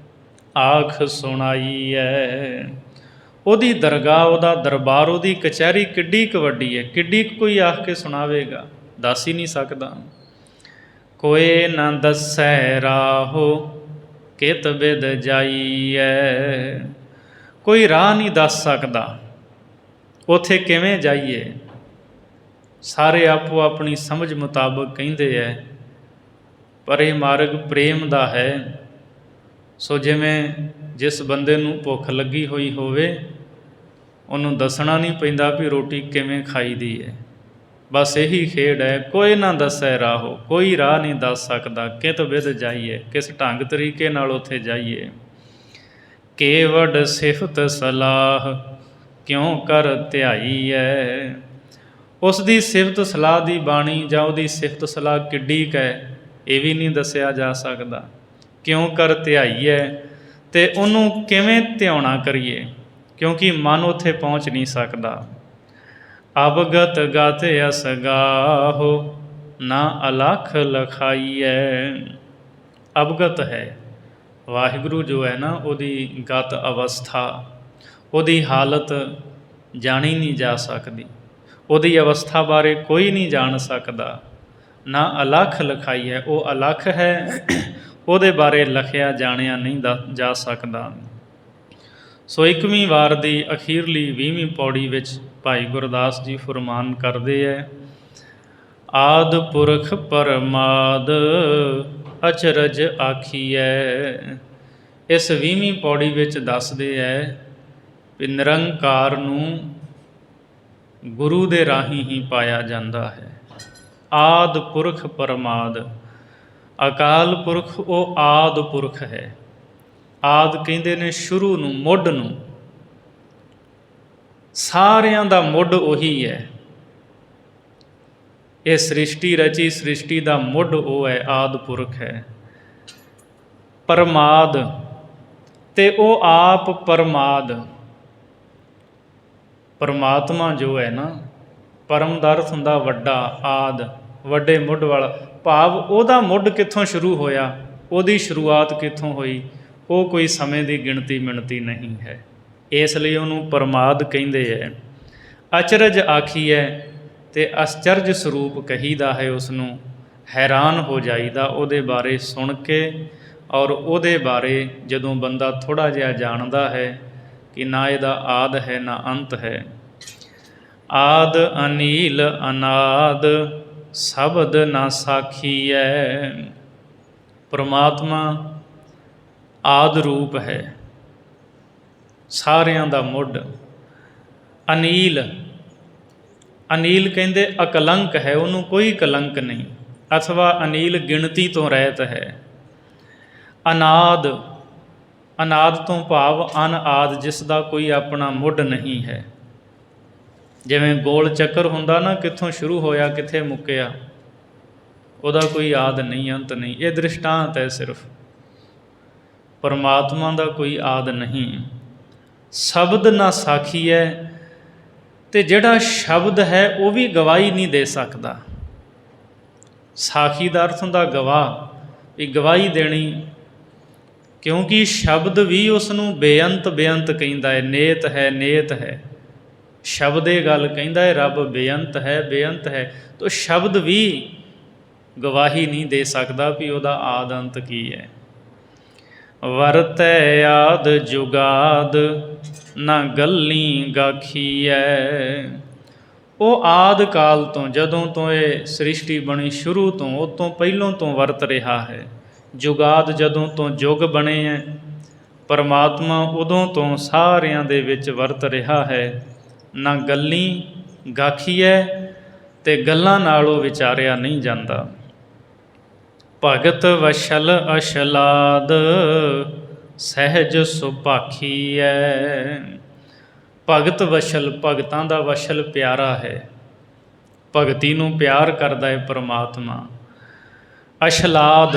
ਆਖ ਸੁਣਾਈਐ। ਉਹਦੀ ਦਰਗਾਹ, ਉਹਦਾ ਦਰਬਾਰ, ਉਹਦੀ ਕਚਹਿਰੀ ਕਿੱਡੀ ਕੁ ਵੱਡੀ ਹੈ, ਕਿੱਡੀ ਕੁ ਕੋਈ ਆਖ ਕੇ ਸੁਣਾਵੇਗਾ? ਦੱਸ ਹੀ ਨਹੀਂ ਸਕਦਾ। ਕੋਏ ਨਾ ਦੱਸੈ ਰਾਹੋ ਕਿਤ ਬਿਦ ਜਾਈਐ। ਕੋਈ ਰਾਹ ਨਹੀਂ ਦੱਸ ਸਕਦਾ, ਉੱਥੇ ਕਿਵੇਂ ਜਾਈਏ। ਸਾਰੇ ਆਪੋ ਆਪਣੀ ਸਮਝ ਮੁਤਾਬਕ ਕਹਿੰਦੇ ਹੈ, ਪਰ ਇਹ ਮਾਰਗ ਪ੍ਰੇਮ ਦਾ ਹੈ। ਸੋ ਜਿਵੇਂ ਜਿਸ ਬੰਦੇ ਨੂੰ ਭੁੱਖ ਲੱਗੀ ਹੋਈ ਹੋਵੇ, ਉਹਨੂੰ ਦੱਸਣਾ ਨਹੀਂ ਪੈਂਦਾ ਵੀ ਰੋਟੀ ਕਿਵੇਂ ਖਾਈਦੀ ਹੈ। ਬਸ ਇਹੀ ਖੇਡ ਹੈ। ਕੋਈ ਨਾ ਦੱਸੈ ਰਾਹੋ, ਕੋਈ ਰਾਹ ਨਹੀਂ ਦੱਸ ਸਕਦਾ। ਕਿਤ ਬਿਧ ਜਾਈਏ, ਕਿਸ ਢੰਗ ਤਰੀਕੇ ਨਾਲ ਉੱਥੇ ਜਾਈਏ। ਕੇਵਡ ਸਿਫਤ ਸਲਾਹ ਕਿਉਂ ਕਰ ਧਿਆਈਐ। ਉਸ ਦੀ ਸਿਫਤ ਸਲਾਹ ਦੀ ਬਾਣੀ ਜਾਂ ਉਹਦੀ ਸਿਫਤ ਸਲਾਹ ਕਿੱਡੀ ਕੁ ਹੈ, ਇਹ ਵੀ ਨਹੀਂ ਦੱਸਿਆ ਜਾ ਸਕਦਾ। ਕਿਉਂ ਕਰ ਧਿਆਈਐ, ਅਤੇ ਉਹਨੂੰ ਕਿਵੇਂ ਧਿਆਉਣਾ ਕਰੀਏ, ਕਿਉਂਕਿ ਮਨ ਉੱਥੇ ਪਹੁੰਚ ਨਹੀਂ ਸਕਦਾ। ਅਵਗਤ ਗਤ ਅਸਗਾਹੋ ਨਾ ਅਲਖ ਲਖਾਈਐ। ਅਵਗਤ ਹੈ ਵਾਹਿਗੁਰੂ ਜੋ ਹੈ ਨਾ, ਉਹਦੀ ਗਤ ਅਵਸਥਾ, ਉਹਦੀ ਹਾਲਤ ਜਾਣੀ ਨਹੀਂ ਜਾ ਸਕਦੀ। ਉਹਦੀ ਅਵਸਥਾ ਬਾਰੇ ਕੋਈ ਨਹੀਂ ਜਾਣ ਸਕਦਾ। ਨਾ ਅਲੱਖ ਲਿਖਾਈ ਹੈ, ਉਹ ਅਲੱਖ ਹੈ, ਉਹਦੇ ਬਾਰੇ ਲਿਖਿਆ ਜਾਣਿਆ ਨਹੀਂ ਜਾ ਸਕਦਾ। ਸੋ 21ਵੀਂ ਵਾਰ ਦੀ ਅਖੀਰਲੀ 20ਵੀਂ ਪੌੜੀ ਵਿੱਚ ਭਾਈ ਗੁਰਦਾਸ ਜੀ ਫੁਰਮਾਨ ਕਰਦੇ ਹੈ, ਆਦਿ ਪੁਰਖ ਪਰਮਾਦ ਅਚਰਜ ਆਖੀਐ। ਇਸ 20ਵੀਂ ਪੌੜੀ ਵਿੱਚ ਦੱਸਦੇ ਹੈ ਵੀ ਨਿਰੰਕਾਰ ਨੂੰ ਗੁਰੂ ਦੇ ਰਾਹੀਂ ਹੀ ਪਾਇਆ ਜਾਂਦਾ ਹੈ। ਆਦਿ ਪੁਰਖ ਪਰਮਾਦ, ਅਕਾਲ ਪੁਰਖ ਉਹ ਆਦਿ ਪੁਰਖ ਹੈ। ਆਦਿ ਕਹਿੰਦੇ ਨੇ ਸ਼ੁਰੂ ਨੂੰ, ਮੁੱਢ ਨੂੰ। ਸਾਰਿਆਂ ਦਾ ਮੁੱਢ ਉਹੀ ਹੈ। ਇਹ ਸ੍ਰਿਸ਼ਟੀ ਰਚੀ, ਸ੍ਰਿਸ਼ਟੀ ਦਾ ਮੁੱਢ ਉਹ ਹੈ, ਆਦਿ ਪੁਰਖ ਹੈ। ਪਰਮਾਦ, ਤੇ ਉਹ ਆਪ ਪਰਮਾਦ। ਪਰਮਾਤਮਾ ਜੋ ਹੈ ਨਾ, ਪਰਮ ਦਾ ਅਰਥ ਹੁੰਦਾ ਵੱਡਾ, ਆਦਿ ਵੱਡੇ ਮੁੱਢ ਵਾਲਾ, ਭਾਵ ਉਹਦਾ ਮੁੱਢ ਕਿੱਥੋਂ ਸ਼ੁਰੂ ਹੋਇਆ, ਉਹਦੀ ਸ਼ੁਰੂਆਤ ਕਿੱਥੋਂ ਹੋਈ, ਉਹ ਕੋਈ ਸਮੇਂ ਦੀ ਗਿਣਤੀ ਮਿਣਤੀ ਨਹੀਂ ਹੈ। ਇਸ ਲਈ ਉਹਨੂੰ ਪਰਮਾਦ ਕਹਿੰਦੇ ਹੈ। ਅਚਰਜ ਆਖੀਐ, ਤੇ ਅਚਰਜ ਸਰੂਪ ਕਹੀਦਾ ਹੈ ਉਸਨੂੰ। ਹੈਰਾਨ ਹੋ ਜਾਈਦਾ ਉਹਦੇ ਬਾਰੇ ਸੁਣ ਕੇ। ਔਰ ਉਹਦੇ ਬਾਰੇ ਜਦੋਂ ਬੰਦਾ ਥੋੜ੍ਹਾ ਜਿਹਾ ਜਾਣਦਾ ਹੈ ਕਿ ਨਾ ਇਹਦਾ ਆਦਿ ਹੈ ਨਾ ਅੰਤ ਹੈ। ਆਦ ਅਨੀਲ ਅਨਾਦ ਸ਼ਬਦ ਨਾ ਸਾਖੀਐ। ਪਰਮਾਤਮਾ ਆਦਿ ਰੂਪ ਹੈ, ਸਾਰਿਆਂ ਦਾ ਮੁੱਢ। ਅਨੀਲ, ਅਨੀਲ ਕਹਿੰਦੇ ਅਕਲੰਕ ਹੈ, ਉਹਨੂੰ ਕੋਈ ਕਲੰਕ ਨਹੀਂ, ਅਥਵਾ ਅਨੀਲ ਗਿਣਤੀ ਤੋਂ ਰਹਿਤ ਹੈ। ਅਨਾਦ, ਅਨਾਦ ਤੋਂ ਭਾਵ ਅਨਆਦ, ਜਿਸ ਦਾ ਕੋਈ ਆਪਣਾ ਮੁੱਢ ਨਹੀਂ ਹੈ। ਜਿਵੇਂ ਗੋਲ ਚੱਕਰ ਹੁੰਦਾ ਨਾ, ਕਿੱਥੋਂ ਸ਼ੁਰੂ ਹੋਇਆ ਕਿੱਥੇ ਮੁੱਕਿਆ, ਉਹਦਾ ਕੋਈ ਆਦਿ ਨਹੀਂ ਅੰਤ ਨਹੀਂ। ਇਹ ਦ੍ਰਿਸ਼ਟਾਂਤ ਹੈ ਸਿਰਫ। ਪਰਮਾਤਮਾ ਦਾ ਕੋਈ ਆਦਿ ਨਹੀਂ। ਸ਼ਬਦ ਨਾ ਸਾਖੀ ਹੈ, ਤੇ ਜਿਹੜਾ ਸ਼ਬਦ ਹੈ ਉਹ ਵੀ ਗਵਾਹੀ ਨਹੀਂ ਦੇ ਸਕਦਾ। ਸਾਖੀ ਦਾ ਅਰਥ ਹੁੰਦਾ ਗਵਾਹ, ਵੀ ਗਵਾਹੀ ਦੇਣੀ। ਕਿਉਂਕਿ ਸ਼ਬਦ ਵੀ ਉਸ ਨੂੰ ਬੇਅੰਤ ਬੇਅੰਤ ਕਹਿੰਦਾ ਹੈ, ਨੇਤ ਹੈ ਨੇਤ ਹੈ। ਸ਼ਬਦ ਇਹ ਗੱਲ ਕਹਿੰਦਾ ਹੈ ਰੱਬ ਬੇਅੰਤ ਹੈ ਬੇਅੰਤ ਹੈ। ਤਾਂ ਸ਼ਬਦ ਵੀ ਗਵਾਹੀ ਨਹੀਂ ਦੇ ਸਕਦਾ ਵੀ ਉਹਦਾ ਆਦ ਅੰਤ ਕੀ ਹੈ। ਵਰਤੈ ਆਦ ਜੁਗਾਦ ਨਾ ਗੱਲੀ ਗਾਖੀਐ। ਉਹ ਆਦਿ ਕਾਲ ਤੋਂ, ਜਦੋਂ ਤੋਂ ਇਹ ਸ੍ਰਿਸ਼ਟੀ ਬਣੀ, ਸ਼ੁਰੂ ਤੋਂ, ਉਹ ਤੋਂ ਪਹਿਲੋਂ ਤੋਂ ਵਰਤ ਰਿਹਾ ਹੈ। ਜੁਗਾਦ, ਜਦੋਂ ਤੋਂ ਯੁੱਗ ਬਣੇ ਹੈ, ਪਰਮਾਤਮਾ ਉਦੋਂ ਤੋਂ ਸਾਰਿਆਂ ਦੇ ਵਿੱਚ ਵਰਤ ਰਿਹਾ ਹੈ। ਨਾ ਗੱਲੀ ਗਾਖੀਐ, ਤੇ ਗੱਲਾਂ ਨਾਲ ਉਹ ਵਿਚਾਰਿਆ ਨਹੀਂ ਜਾਂਦਾ। ਭਗਤ ਵਸ਼ਲ ਅਸ਼ਲਾਦ ਸਹਿਜ ਸੁਭਾਖੀਐ। ਭਗਤ ਵਸ਼ਲ, ਭਗਤਾਂ ਦਾ ਵਸ਼ਲ ਪਿਆਰਾ ਹੈ, ਭਗਤੀ ਨੂੰ ਪਿਆਰ ਕਰਦਾ ਹੈ ਪਰਮਾਤਮਾ। ਅਸ਼ਲਾਦ,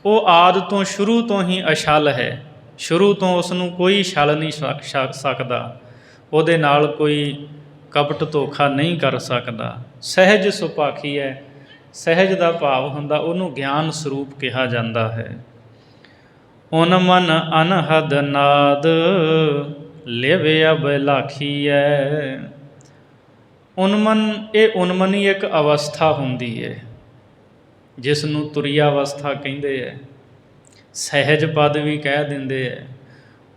ਉਹ ਆਦਿ ਤੋਂ ਸ਼ੁਰੂ ਤੋਂ ਹੀ ਅਛਲ ਹੈ, ਸ਼ੁਰੂ ਤੋਂ ਉਸ ਨੂੰ ਕੋਈ ਛਲ ਨਹੀਂ ਸਕਦਾ, ਉਹਦੇ ਨਾਲ ਕੋਈ ਕਪਟ ਧੋਖਾ ਨਹੀਂ ਕਰ ਸਕਦਾ। ਸਹਿਜ ਸੁਭਾਖੀ ਹੈ, ਸਹਿਜ ਦਾ ਭਾਵ ਹੁੰਦਾ ਉਹਨੂੰ ਗਿਆਨ ਸਰੂਪ ਕਿਹਾ ਜਾਂਦਾ ਹੈ। ਉਨ ਮਨ ਅਨਹਦ ਨਾਦ ਲਿਵ ਅਬ ਲਾਖੀਐ। ਉਨਮਨ, ਇਹ ਉਨਮਨੀ ਇੱਕ ਅਵਸਥਾ ਹੁੰਦੀ ਹੈ ਜਿਸ ਨੂੰ ਤੁਰੀਆ ਅਵਸਥਾ ਕਹਿੰਦੇ ਹੈ, ਸਹਿਜ ਪਦ ਵੀ ਕਹਿ ਦਿੰਦੇ ਹੈ।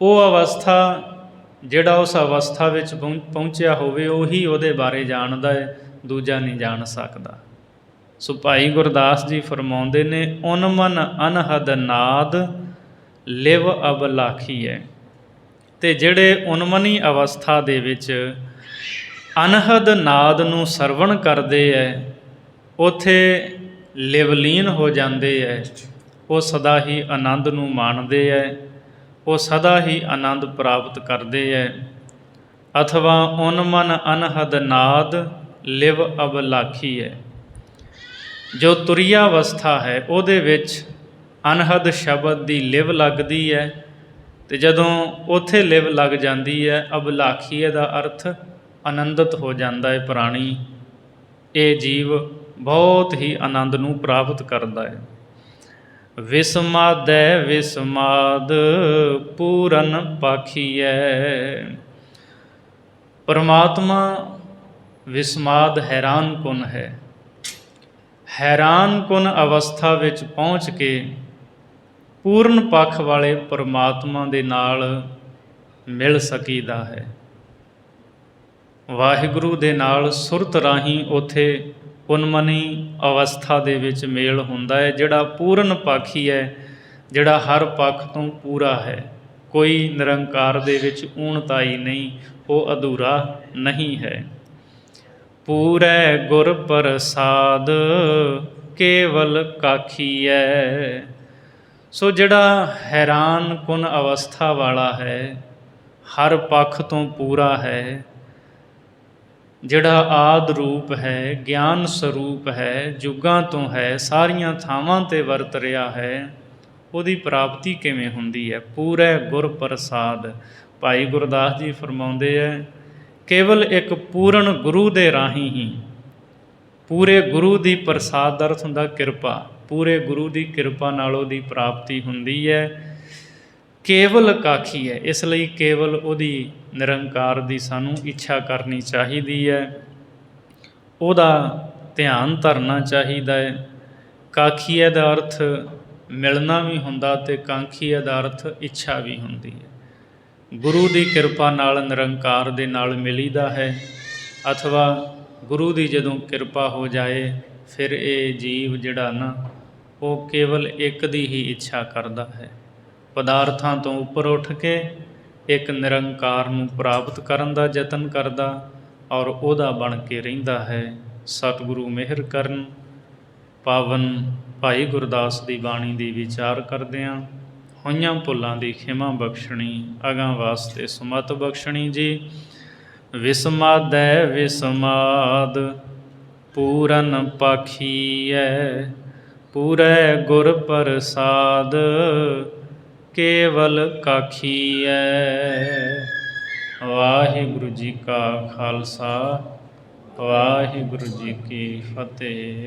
ਉਹ ਅਵਸਥਾ, ਜਿਹੜਾ ਉਸ ਅਵਸਥਾ ਵਿੱਚ ਪਹੁੰਚਿਆ ਹੋਵੇ ਉਹੀ ਉਹਦੇ ਬਾਰੇ ਜਾਣਦਾ ਹੈ, ਦੂਜਾ ਨਹੀਂ ਜਾਣ ਸਕਦਾ। ਸੋ ਭਾਈ ਗੁਰਦਾਸ ਜੀ ਫਰਮਾਉਂਦੇ ਨੇ, ਉਨਮਨ ਅਨਹਦ ਨਾਦ ਲਿਵ ਅਬ ਲਾਖੀਐ। ਅਤੇ ਜਿਹੜੇ ਉਨਮਨੀ ਅਵਸਥਾ ਦੇ ਵਿੱਚ ਅਨਹਦ ਨਾਦ ਨੂੰ ਸਰਵਣ ਕਰਦੇ ਹੈ, ਉੱਥੇ ਲਿਵਲੀਨ ਹੋ ਜਾਂਦੇ ਹੈ। ਉਹ ਸਦਾ ਹੀ ਆਨੰਦ ਨੂੰ ਮਾਣਦੇ ਹੈ, ਉਹ ਸਦਾ ਹੀ ਆਨੰਦ ਪ੍ਰਾਪਤ ਕਰਦੇ ਹੈ। ਅਥਵਾ ਉਨਮਨ ਅਨਹਦ ਨਾਦ ਲਿਵ ਅਬ ਲਾਖੀਐ। ਜੋ ਤੁਰੀਆ ਅਵਸਥਾ ਹੈ ਉਹਦੇ ਵਿੱਚ ਅਨਹਦ ਸ਼ਬਦ ਦੀ ਲਿਵ ਲੱਗਦੀ ਹੈ, ਅਤੇ ਜਦੋਂ ਉੱਥੇ ਲਿਵ ਲੱਗ ਜਾਂਦੀ ਹੈ, ਅਬਲਾਖੀਏ ਦਾ ਅਰਥ ਆਨੰਦਿਤ ਹੋ ਜਾਂਦਾ ਹੈ ਪ੍ਰਾਣੀ। ਇਹ ਜੀਵ ਬਹੁਤ ਹੀ ਆਨੰਦ ਨੂੰ ਪ੍ਰਾਪਤ ਕਰਦਾ ਹੈ। ਵਿਸਮਾਦੈ ਵਿਸਮਾਦ ਪੂਰਨ ਪਾਖੀਐ। ਪਰਮਾਤਮਾ ਵਿਸਮਾਦ ਹੈਰਾਨ ਕੁਨ ਹੈ। ਹੈਰਾਨ ਕੁਨ ਅਵਸਥਾ ਵਿੱਚ ਪਹੁੰਚ ਕੇ ਪੂਰਨ ਪੱਖ ਵਾਲੇ ਪਰਮਾਤਮਾ ਦੇ ਨਾਲ ਮਿਲ ਸਕੀਦਾ ਹੈ। ਵਾਹਿਗੁਰੂ ਦੇ ਨਾਲ ਸੁਰਤ ਰਾਹੀਂ ਉੱਥੇ ਉਨਮਨੀ ਅਵਸਥਾ ਦੇ ਵਿੱਚ ਮੇਲ ਹੁੰਦਾ ਹੈ, ਜਿਹੜਾ ਪੂਰਨ ਪਾਖੀ ਹੈ, ਜਿਹੜਾ ਹਰ ਪੱਖ ਤੋਂ ਪੂਰਾ ਹੈ। ਕੋਈ ਨਿਰੰਕਾਰ ਦੇ ਵਿੱਚ ਊਣਤਾਈ ਨਹੀਂ, ਉਹ ਅਧੂਰਾ ਨਹੀਂ ਹੈ। ਪੂਰੈ ਗੁਰ ਪ੍ਰਸਾਦ ਕੇਵਲ ਕਾਖੀਐ। ਸੋ ਜਿਹੜਾ ਹੈਰਾਨ ਕੁਨ ਅਵਸਥਾ ਵਾਲਾ ਹੈ, ਹਰ ਪੱਖ ਤੋਂ ਪੂਰਾ ਹੈ, ਜਿਹੜਾ ਆਦਿ ਰੂਪ ਹੈ, ਗਿਆਨ ਸਰੂਪ ਹੈ, ਜੁਗਾਂ ਤੋਂ ਹੈ, ਸਾਰੀਆਂ ਥਾਵਾਂ 'ਤੇ ਵਰਤ ਰਿਹਾ ਹੈ, ਉਹਦੀ ਪ੍ਰਾਪਤੀ ਕਿਵੇਂ ਹੁੰਦੀ ਹੈ? ਪੂਰੈ ਗੁਰ ਪ੍ਰਸਾਦ। ਭਾਈ ਗੁਰਦਾਸ ਜੀ ਫਰਮਾਉਂਦੇ ਹੈ, ਕੇਵਲ ਇੱਕ ਪੂਰਨ ਗੁਰੂ ਦੇ ਰਾਹੀਂ ਹੀ, ਪੂਰੇ ਗੁਰੂ ਦੀ ਪ੍ਰਸਾਦ ਦਾ ਅਰਥ ਹੁੰਦਾ ਕਿਰਪਾ, ਪੂਰੇ ਗੁਰੂ ਦੀ ਕਿਰਪਾ ਨਾਲ ਉਹਦੀ ਪ੍ਰਾਪਤੀ ਹੁੰਦੀ ਹੈ। ਕੇਵਲ ਕਾਖੀ ਹੈ, ਇਸ ਲਈ ਕੇਵਲ ਉਹਦੀ ਨਿਰੰਕਾਰ ਦੀ ਸਾਨੂੰ ਇੱਛਾ ਕਰਨੀ ਚਾਹੀਦੀ ਹੈ, ਉਹਦਾ ਧਿਆਨ ਧਰਨਾ ਚਾਹੀਦਾ ਹੈ। ਕਾਖੀਏ ਦਾ ਅਰਥ ਮਿਲਣਾ ਵੀ ਹੁੰਦਾ ਅਤੇ ਕਾਂਖੀਏ ਦਾ ਅਰਥ ਇੱਛਾ ਵੀ ਹੁੰਦੀ ਹੈ। ਗੁਰੂ ਦੀ ਕਿਰਪਾ ਨਾਲ ਨਿਰੰਕਾਰ ਦੇ ਨਾਲ ਮਿਲੀਦਾ ਹੈ, ਅਥਵਾ ਗੁਰੂ ਦੀ ਜਦੋਂ ਕਿਰਪਾ ਹੋ ਜਾਏ ਫਿਰ ਇਹ ਜੀਵ ਜਿਹੜਾ ਨਾ ਉਹ ਕੇਵਲ ਇੱਕ ਦੀ ਹੀ ਇੱਛਾ ਕਰਦਾ ਹੈ, ਪਦਾਰਥਾਂ ਤੋਂ ਉੱਪਰ ਉੱਠ ਕੇ ਇੱਕ ਨਿਰੰਕਾਰ ਨੂੰ ਪ੍ਰਾਪਤ ਕਰਨ ਦਾ ਯਤਨ ਕਰਦਾ ਔਰ ਉਹਦਾ ਬਣ ਕੇ ਰਹਿੰਦਾ ਹੈ। ਸਤਿਗੁਰੂ ਮਿਹਰ ਕਰਨ। ਪਾਵਨ ਭਾਈ ਗੁਰਦਾਸ ਦੀ ਬਾਣੀ ਦੀ ਵਿਚਾਰ ਕਰਦਿਆਂ ਹੋਈਆਂ ਭੁੱਲਾਂ ਦੀ ਖਿਮਾ ਬਖਸ਼ਣੀ, ਅਗਾਂ ਵਾਸਤੇ ਸੁਮਤ ਬਖਸ਼ਣੀ ਜੀ। ਵਿਸਮਾਦੈ ਵਿਸਮਾਦ ਪੂਰਨ ਪਾਖੀਐ, ਪੂਰੈ ਗੁਰ ਪ੍ਰਸਾਦ ਕੇਵਲ ਕਾਖੀਐ। ਵਾਹਿਗੁਰੂ ਜੀ ਕਾ ਖਾਲਸਾ, ਵਾਹਿਗੁਰੂ ਜੀ ਕੀ ਫਤਿਹ।